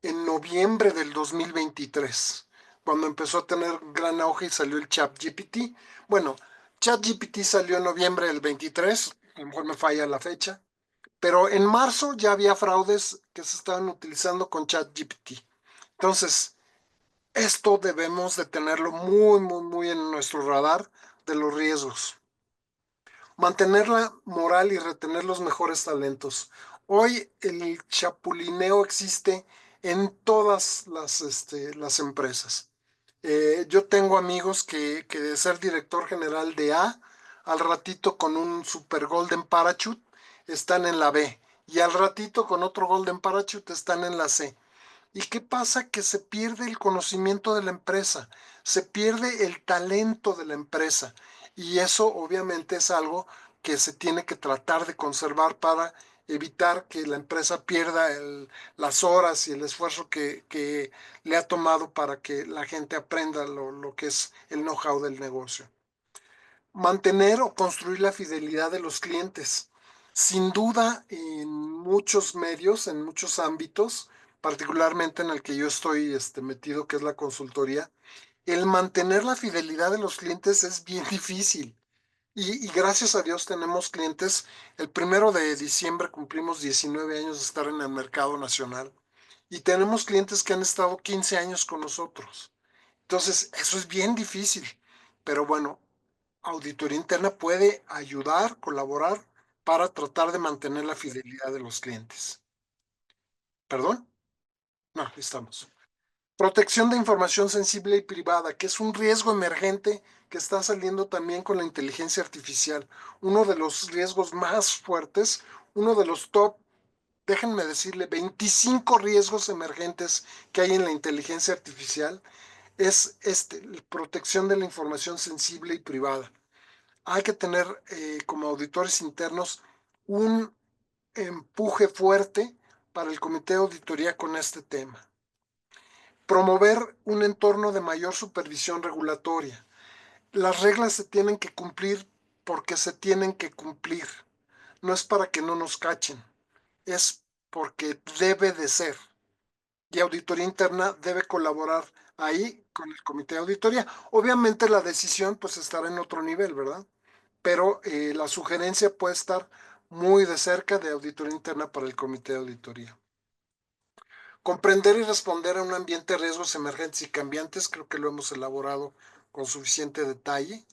en noviembre del 2023, cuando empezó a tener gran auge y salió el ChatGPT. Bueno, ChatGPT salió en noviembre del 23, a lo mejor me falla la fecha, pero en marzo ya había fraudes que se estaban utilizando con ChatGPT. Entonces, esto debemos de tenerlo muy en nuestro radar de los riesgos. Mantener la moral y retener los mejores talentos. Hoy el chapulineo existe en todas las empresas. Yo tengo amigos que de ser director general de A, al ratito con un super golden parachute están en la B y al ratito con otro golden parachute están en la C. ¿Y qué pasa? Que se pierde el conocimiento de la empresa, se pierde el talento de la empresa y eso obviamente es algo que se tiene que tratar de conservar para evitar que la empresa pierda las horas y el esfuerzo que le ha tomado para que la gente aprenda lo que es el know-how del negocio. Mantener o construir la fidelidad de los clientes. Sin duda, en muchos medios, en muchos ámbitos, particularmente en el que yo estoy metido, que es la consultoría, el mantener la fidelidad de los clientes es bien difícil. Y gracias a Dios tenemos clientes. El 1 de diciembre cumplimos 19 años de estar en el mercado nacional y tenemos clientes que han estado 15 años con nosotros. Entonces, eso es bien difícil. Pero bueno, auditoría interna puede ayudar, colaborar para tratar de mantener la fidelidad de los clientes. ¿Perdón? No, estamos. Protección de información sensible y privada, que es un riesgo emergente que está saliendo también con la inteligencia artificial. Uno de los riesgos más fuertes, uno de los top, déjenme decirle, 25 riesgos emergentes que hay en la inteligencia artificial, es protección de la información sensible y privada. Hay que tener como auditores internos un empuje fuerte para el comité de auditoría con este tema. Promover un entorno de mayor supervisión regulatoria. Las reglas se tienen que cumplir porque se tienen que cumplir. No es para que no nos cachen, es porque debe de ser. Y auditoría interna debe colaborar ahí con el comité de auditoría. Obviamente la decisión pues estará en otro nivel, ¿verdad? Pero la sugerencia puede estar muy de cerca de auditoría interna para el comité de auditoría. Comprender y responder a un ambiente de riesgos emergentes y cambiantes, creo que lo hemos elaborado con suficiente detalle.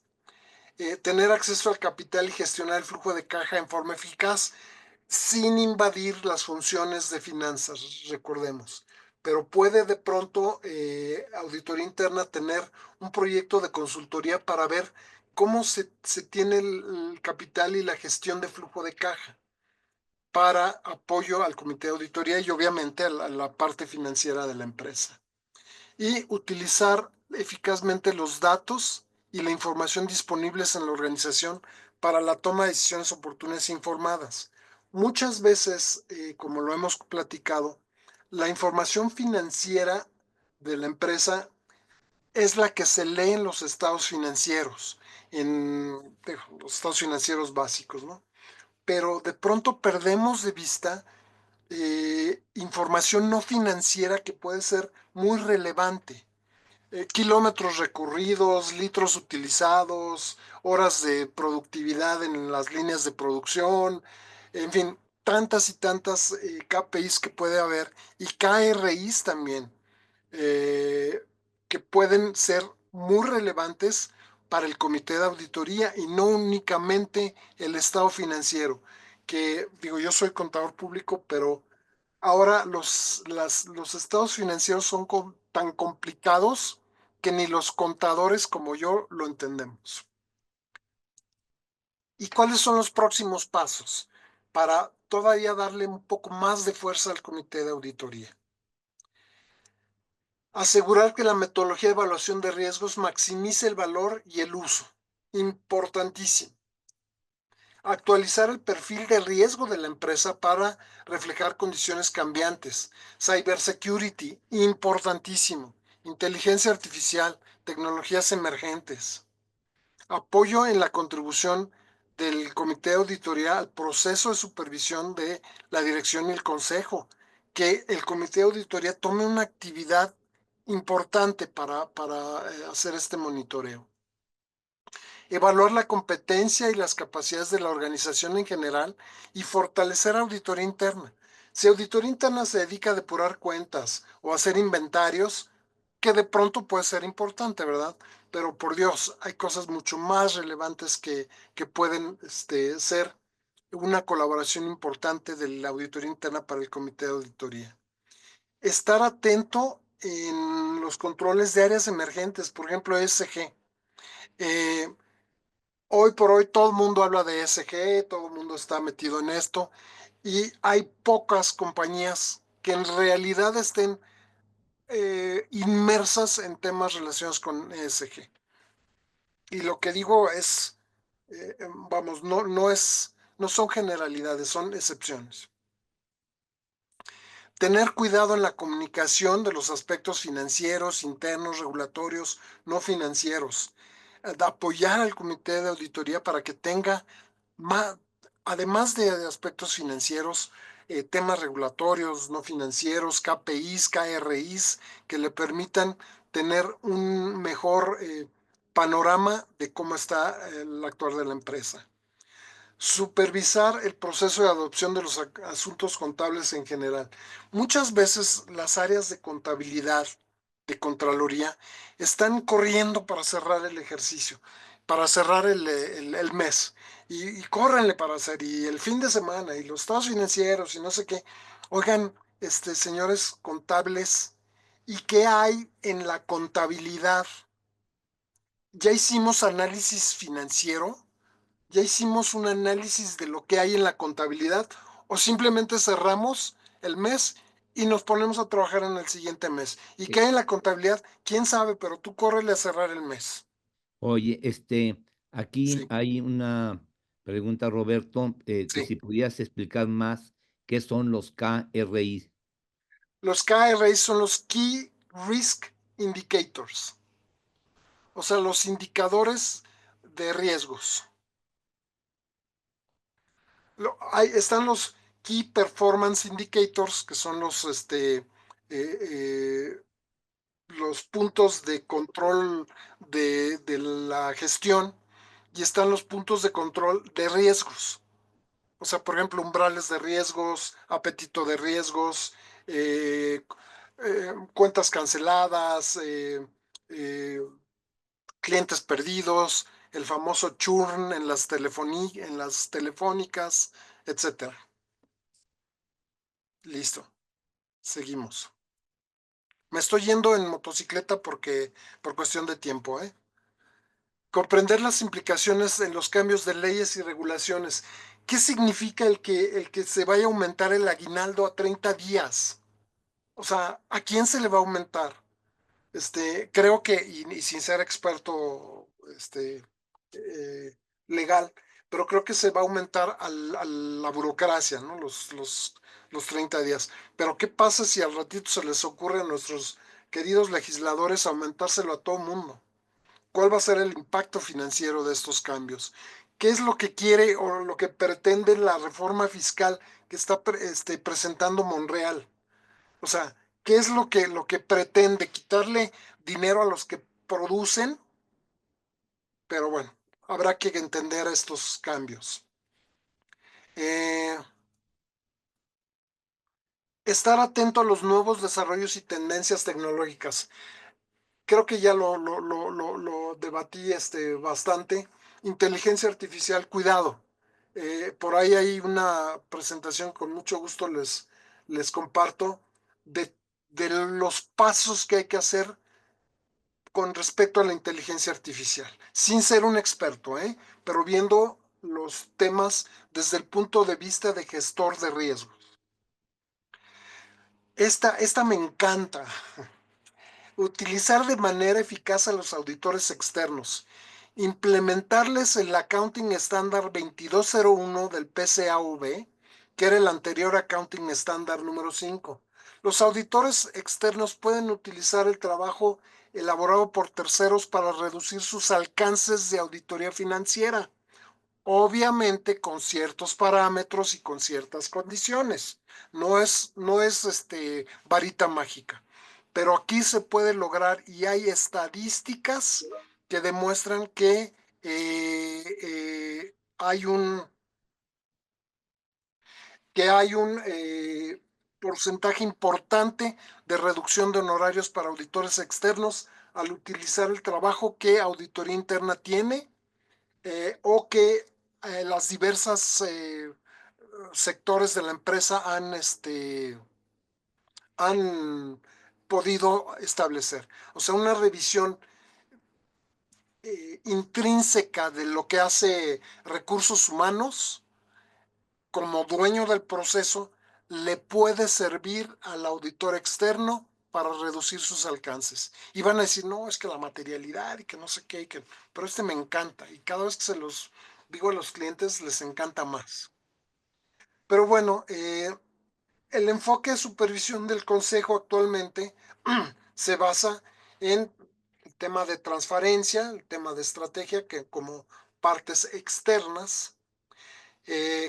Tener acceso al capital y gestionar el flujo de caja en forma eficaz, sin invadir las funciones de finanzas, recordemos. Pero puede de pronto auditoría interna tener un proyecto de consultoría para ver cómo se tiene el capital y la gestión de flujo de caja para apoyo al comité de auditoría y obviamente a la parte financiera de la empresa. Y utilizar eficazmente los datos y la información disponibles en la organización para la toma de decisiones oportunas e informadas. Muchas veces, como lo hemos platicado, la información financiera de la empresa es la que se lee en los estados financieros, en los estados financieros básicos, ¿no? Pero de pronto perdemos de vista información no financiera que puede ser muy relevante. Kilómetros recorridos, litros utilizados, horas de productividad en las líneas de producción, en fin, tantas y tantas KPIs que puede haber y KRIs también, eh, que pueden ser muy relevantes para el comité de auditoría y no únicamente el estado financiero, que digo, yo soy contador público, pero ahora los estados financieros son tan complicados que ni los contadores como yo lo entendemos. ¿Y cuáles son los próximos pasos para todavía darle un poco más de fuerza al comité de auditoría? Asegurar que la metodología de evaluación de riesgos maximice el valor y el uso. Importantísimo. Actualizar el perfil de riesgo de la empresa para reflejar condiciones cambiantes. Cybersecurity, importantísimo. Inteligencia artificial, tecnologías emergentes. Apoyo en la contribución del comité de auditoría al proceso de supervisión de la dirección y el consejo. Que el comité de auditoría tome una actividad importante para hacer este monitoreo. Evaluar la competencia y las capacidades de la organización en general y fortalecer auditoría interna. Si auditoría interna se dedica a depurar cuentas o a hacer inventarios, que de pronto puede ser importante, ¿verdad? Pero por Dios, hay cosas mucho más relevantes que pueden ser una colaboración importante de la auditoría interna para el comité de auditoría. Estar atento en los controles de áreas emergentes, por ejemplo, ESG. Hoy por hoy todo el mundo habla de ESG, todo el mundo está metido en esto y hay pocas compañías que en realidad estén inmersas en temas relacionados con ESG. Y lo que digo es, vamos, no son generalidades, son excepciones. Tener cuidado en la comunicación de los aspectos financieros, internos, regulatorios, no financieros. Apoyar al comité de auditoría para que tenga además de aspectos financieros, temas regulatorios, no financieros, KPIs, KRIs, que le permitan tener un mejor panorama de cómo está el actuar de la empresa. Supervisar el proceso de adopción de los asuntos contables en general. Muchas veces las áreas de contabilidad, de Contraloría, están corriendo para cerrar el ejercicio, para cerrar el mes. Y córrenle para hacer, y el fin de semana, y los estados financieros, y no sé qué. Oigan, señores contables, ¿y qué hay en la contabilidad? ¿Ya hicimos análisis financiero? ¿Ya hicimos un análisis de lo que hay en la contabilidad o simplemente cerramos el mes y nos ponemos a trabajar en el siguiente mes? ¿Y qué Eh, hay en la contabilidad? ¿Quién sabe? Pero tú córrele a cerrar el mes. Oye, aquí Sí, hay una pregunta, Roberto, que sí. si pudieras explicar más qué son los KRI. Los KRI son los Key Risk Indicators, o sea, los indicadores de riesgos. Están los Key Performance Indicators, que son eh, los puntos de control de la gestión, y están los puntos de control de riesgos. O sea, por ejemplo, umbrales de riesgos, apetito de riesgos, cuentas canceladas, clientes perdidos, el famoso churn en en las telefónicas, etcétera. Listo, seguimos. Me estoy yendo en motocicleta por cuestión de tiempo, ¿eh? Comprender las implicaciones en los cambios de leyes y regulaciones. ¿Qué significa el que se vaya a aumentar el aguinaldo a 30 días? O sea, ¿a quién se le va a aumentar? Creo que, y sin ser experto eh, legal, pero creo que se va a aumentar a la burocracia, ¿no? Los 30 días. Pero ¿qué pasa si al ratito se les ocurre a nuestros queridos legisladores aumentárselo a todo mundo? ¿Cuál va a ser el impacto financiero de estos cambios? ¿Qué es lo que quiere o lo que pretende la reforma fiscal que está presentando Monreal? O sea, ¿qué es lo que pretende? ¿Quitarle dinero a los que producen? Pero bueno, habrá que entender estos cambios. Eh, Estar atento a los nuevos desarrollos y tendencias tecnológicas. Creo que ya lo debatí bastante. Inteligencia artificial, cuidado. Por ahí hay una presentación, con mucho gusto les comparto, de, de los pasos que hay que hacer con respecto a la inteligencia artificial, sin ser un experto, pero viendo los temas desde el punto de vista de gestor de riesgos. Esta me encanta. Utilizar de manera eficaz a los auditores externos. Implementarles el Accounting Standard 2201 del PCAV, que era el anterior Accounting Standard número 5. Los auditores externos pueden utilizar el trabajo elaborado por terceros para reducir sus alcances de auditoría financiera, obviamente con ciertos parámetros y con ciertas condiciones. No es varita mágica, pero aquí se puede lograr, y hay estadísticas que demuestran que hay hay un porcentaje importante de reducción de honorarios para auditores externos al utilizar el trabajo que auditoría interna tiene, o que las diversas sectores de la empresa han podido establecer. O sea, una revisión intrínseca de lo que hace recursos humanos como dueño del proceso le puede servir al auditor externo para reducir sus alcances. Y van a decir, no, es que la materialidad y que no sé qué, pero me encanta, y cada vez que se los digo a los clientes les encanta más. Pero bueno, el enfoque de supervisión del Consejo actualmente se basa en el tema de transparencia, el tema de estrategia, que como partes externas,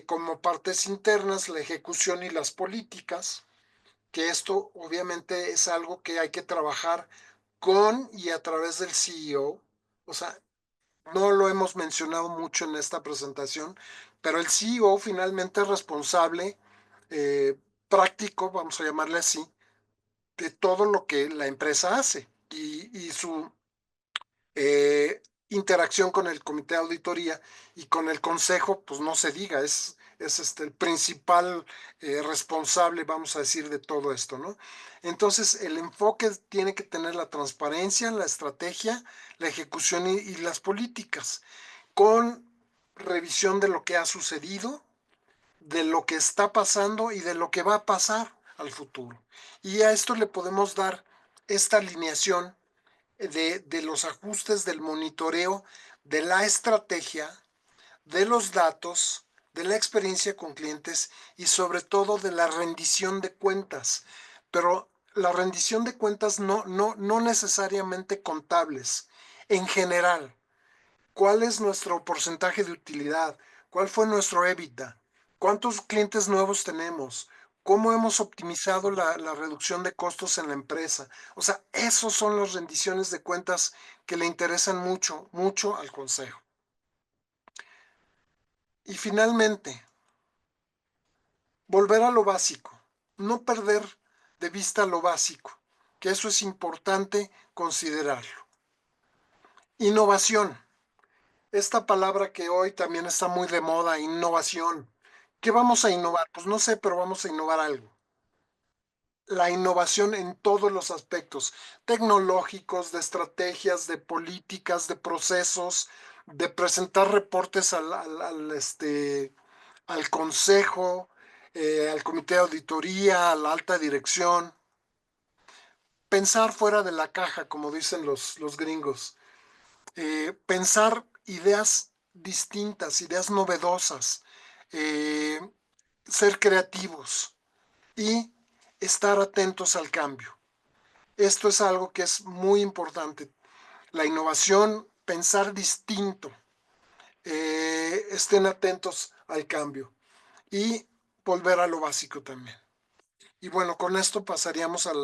como partes internas, la ejecución y las políticas, que esto obviamente es algo que hay que trabajar con y a través del CEO. O sea, no lo hemos mencionado mucho en esta presentación, pero el CEO finalmente es responsable práctico, vamos a llamarle así, de todo lo que la empresa hace y su interacción con el comité de auditoría y con el consejo, pues no se diga, es el principal responsable, vamos a decir, de todo esto, ¿no? Entonces, el enfoque tiene que tener la transparencia, la estrategia, la ejecución y las políticas, con revisión de lo que ha sucedido, de lo que está pasando y de lo que va a pasar al futuro. Y a esto le podemos dar esta alineación de los ajustes del monitoreo, de la estrategia, de los datos, de la experiencia con clientes y sobre todo de la rendición de cuentas. Pero la rendición de cuentas no necesariamente contables, en general. ¿Cuál es nuestro porcentaje de utilidad? ¿Cuál fue nuestro EBITDA? ¿Cuántos clientes nuevos tenemos? ¿Cómo hemos optimizado la reducción de costos en la empresa? O sea, esos son las rendiciones de cuentas que le interesan mucho, mucho al consejo. Y finalmente, volver a lo básico, no perder de vista lo básico, que eso es importante considerarlo. Innovación. Esta palabra que hoy también está muy de moda, innovación. ¿Qué vamos a innovar? Pues no sé, pero vamos a innovar algo. La innovación en todos los aspectos, tecnológicos, de estrategias, de políticas, de procesos, de presentar reportes al consejo, al comité de auditoría, a la alta dirección. Pensar fuera de la caja, como dicen los gringos. Pensar ideas distintas, ideas novedosas, eh, ser creativos y estar atentos al cambio. Esto es algo que es muy importante. La innovación, pensar distinto, estén atentos al cambio y volver a lo básico también. Y bueno, con esto pasaríamos a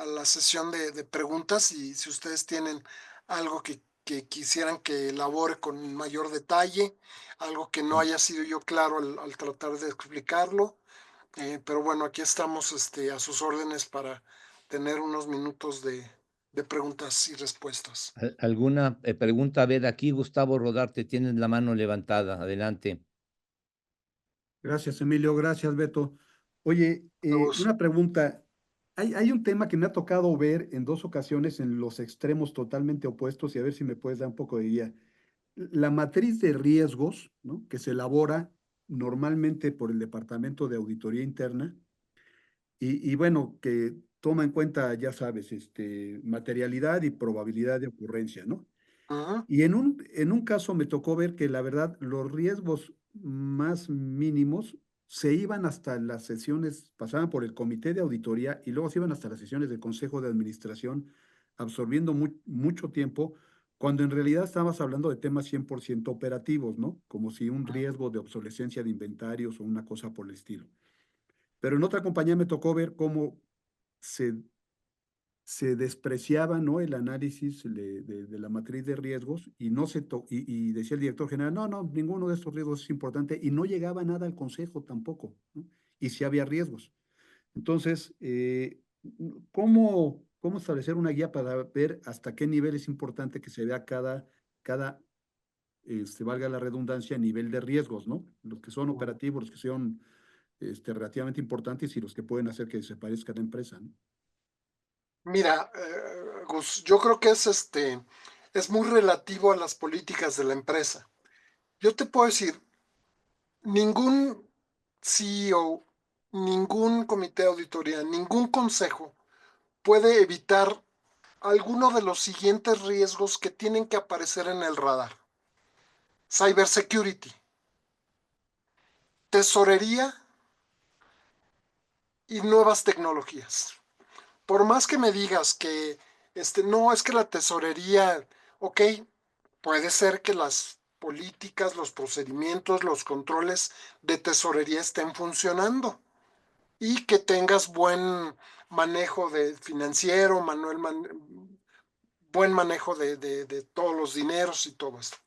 la sesión de preguntas y si ustedes tienen algo que quisieran que elabore con mayor detalle, algo que no haya sido yo claro al tratar de explicarlo, pero bueno, aquí estamos a sus órdenes para tener unos minutos de preguntas y respuestas. ¿Alguna pregunta? A ver, aquí Gustavo Rodarte, tienes la mano levantada. Adelante. Gracias, Emilio. Gracias, Beto. Oye, una pregunta. Hay un tema que me ha tocado ver en dos ocasiones en los extremos totalmente opuestos y a ver si me puedes dar un poco de guía. La matriz de riesgos, ¿no? Que se elabora normalmente por el Departamento de Auditoría Interna y bueno, que toma en cuenta, ya sabes, materialidad y probabilidad de ocurrencia, ¿no? Ujú, Y en un caso me tocó ver que la verdad los riesgos más mínimos se iban hasta las sesiones, pasaban por el comité de auditoría y luego se iban hasta las sesiones del consejo de administración, absorbiendo mucho tiempo, cuando en realidad estabas hablando de temas 100% operativos, ¿no? Como si un ujú. riesgo de obsolescencia de inventarios o una cosa por el estilo. Pero en otra compañía me tocó ver cómo se se despreciaba, ¿no? El análisis de la matriz de riesgos y no y decía el director general, no, no, ninguno de estos riesgos es importante y no llegaba nada al consejo tampoco, ¿no? Y sí había riesgos. Entonces, ¿cómo establecer una guía para ver hasta qué nivel es importante que se vea cada valga la redundancia, nivel de riesgos, ¿no? Los que son operativos, los que son relativamente importantes y los que pueden hacer que se parezca a la empresa, ¿no? Mira, Gus, yo creo que es muy relativo a las políticas de la empresa. Yo te puedo decir, ningún CEO, ningún comité de auditoría, ningún consejo puede evitar alguno de los siguientes riesgos que tienen que aparecer en el radar. Cybersecurity, tesorería y nuevas tecnologías. Por más que me digas que no es que la tesorería, ok, puede ser que las políticas, los procedimientos, los controles de tesorería estén funcionando y que tengas buen manejo de financiero, buen manejo de todos los dineros y todo esto.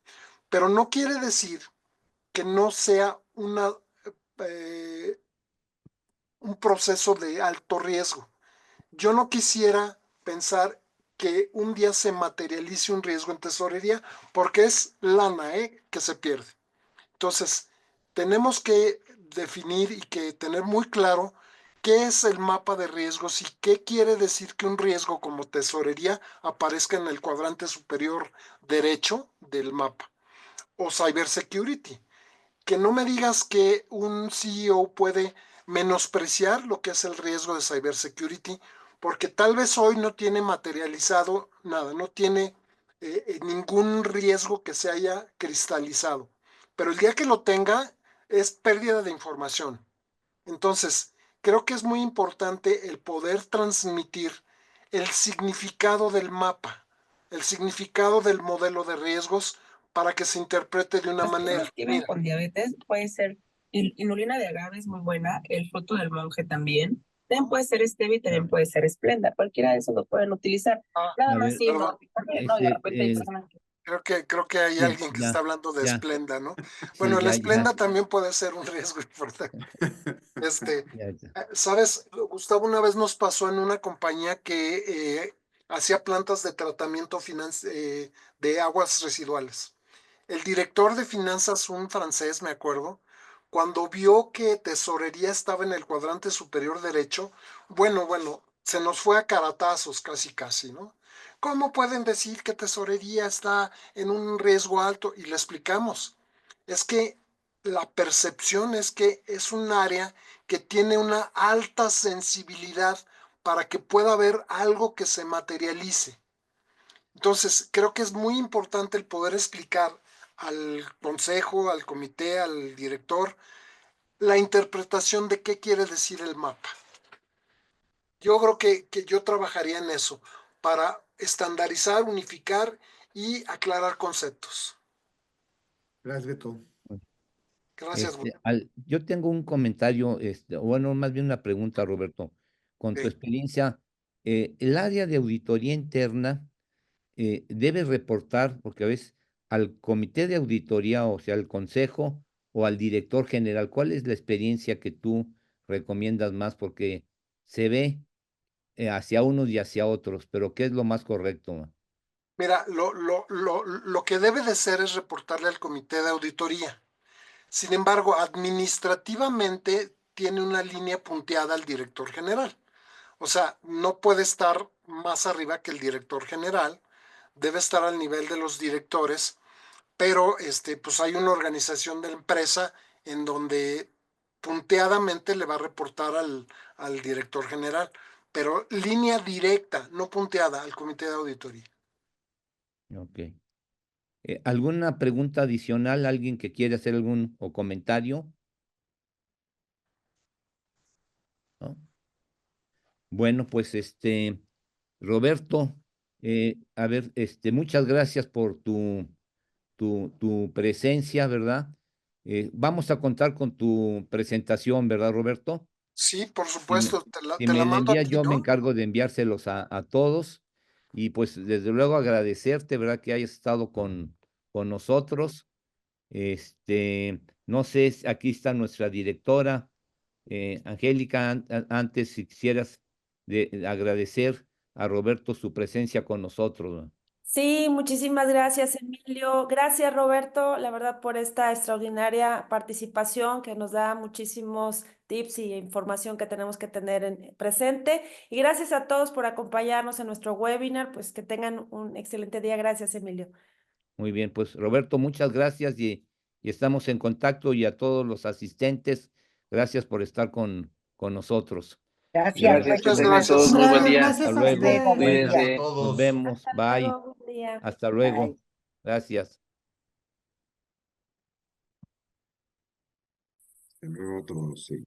Pero no quiere decir que no sea un proceso de alto riesgo. Yo no quisiera pensar que un día se materialice un riesgo en tesorería porque es lana que se pierde. Entonces, tenemos que definir y que tener muy claro qué es el mapa de riesgos y qué quiere decir que un riesgo como tesorería aparezca en el cuadrante superior derecho del mapa o cybersecurity. Que no me digas que un CEO puede menospreciar lo que es el riesgo de cybersecurity, porque tal vez hoy no tiene materializado nada, no tiene ningún riesgo que se haya cristalizado. Pero el día que lo tenga es pérdida de información. Entonces, creo que es muy importante el poder transmitir el significado del mapa, el significado del modelo de riesgos para que se interprete de una manera. Los que viven con diabetes puede ser inulina de agave, es muy buena, el fruto del monje también. También puede ser stevia y también puede ser esplenda. Cualquiera de esos lo pueden utilizar. Nada más sí, no, de repente hay personas que... Creo que hay Sí, alguien que ya, está hablando de ya. esplenda, ¿no? Sí, Bueno, el ya, esplenda ya, también puede ser un riesgo importante. ya. ¿Sabes? Gustavo, una vez nos pasó en una compañía que hacía plantas de tratamiento de aguas residuales. El director de finanzas, un francés, me acuerdo, cuando vio que tesorería estaba en el cuadrante superior derecho, bueno, se nos fue a caratazos casi, casi, ¿no? ¿Cómo pueden decir que tesorería está en un riesgo alto? Y le explicamos. Es que la percepción es que es un área que tiene una alta sensibilidad para que pueda haber algo que se materialice. Entonces, creo que es muy importante el poder explicar al consejo, al comité, al director, la interpretación de qué quiere decir el mapa. Yo creo que yo trabajaría en eso, para estandarizar, unificar y aclarar conceptos. Gracias, Beto. Gracias, Yo tengo un comentario, bueno, más bien una pregunta, Roberto. Con tu sí. experiencia, el área de auditoría interna debe reportar, porque a veces al comité de auditoría, o sea, al consejo o al director general, ¿cuál es la experiencia que tú recomiendas más? Porque se ve hacia unos y hacia otros, pero ¿qué es lo más correcto? Mira, lo que debe de ser es reportarle al comité de auditoría. Sin embargo, administrativamente tiene una línea punteada al director general. O sea, no puede estar más arriba que el director general, debe estar al nivel de los directores, pero pues hay una organización de la empresa en donde punteadamente le va a reportar al director general, pero línea directa, no punteada, al comité de auditoría. Ok. ¿Alguna pregunta adicional? ¿Alguien que quiere hacer algún o comentario? ¿No? Bueno, pues Roberto, a ver, muchas gracias por tu presencia, ¿verdad? Vamos a contar con tu presentación, ¿verdad, Roberto? Sí, por Si me, supuesto, si te la me la mando a envías, ti, yo me ¿no? encargo de enviárselos a todos. Y pues desde luego agradecerte, ¿verdad? Que hayas estado con nosotros. No sé, aquí está nuestra directora, Angélica, antes si quisieras agradecer a Roberto su presencia con nosotros, ¿no? Sí, muchísimas gracias, Emilio. Gracias, Roberto, la verdad, por esta extraordinaria participación que nos da muchísimos tips y información que tenemos que tener presente. Y gracias a todos por acompañarnos en nuestro webinar. Pues que tengan un excelente día. Gracias, Emilio. Muy bien, pues Roberto, muchas gracias y estamos en contacto y a todos los asistentes, gracias por estar con nosotros. Gracias. Muchas gracias. Muy buen día. Hasta Gracias a luego. ustedes. Cuídense. Nos vemos. Hasta Bye. luego. Buen día. Hasta Bye. luego. Gracias. Otro, sí.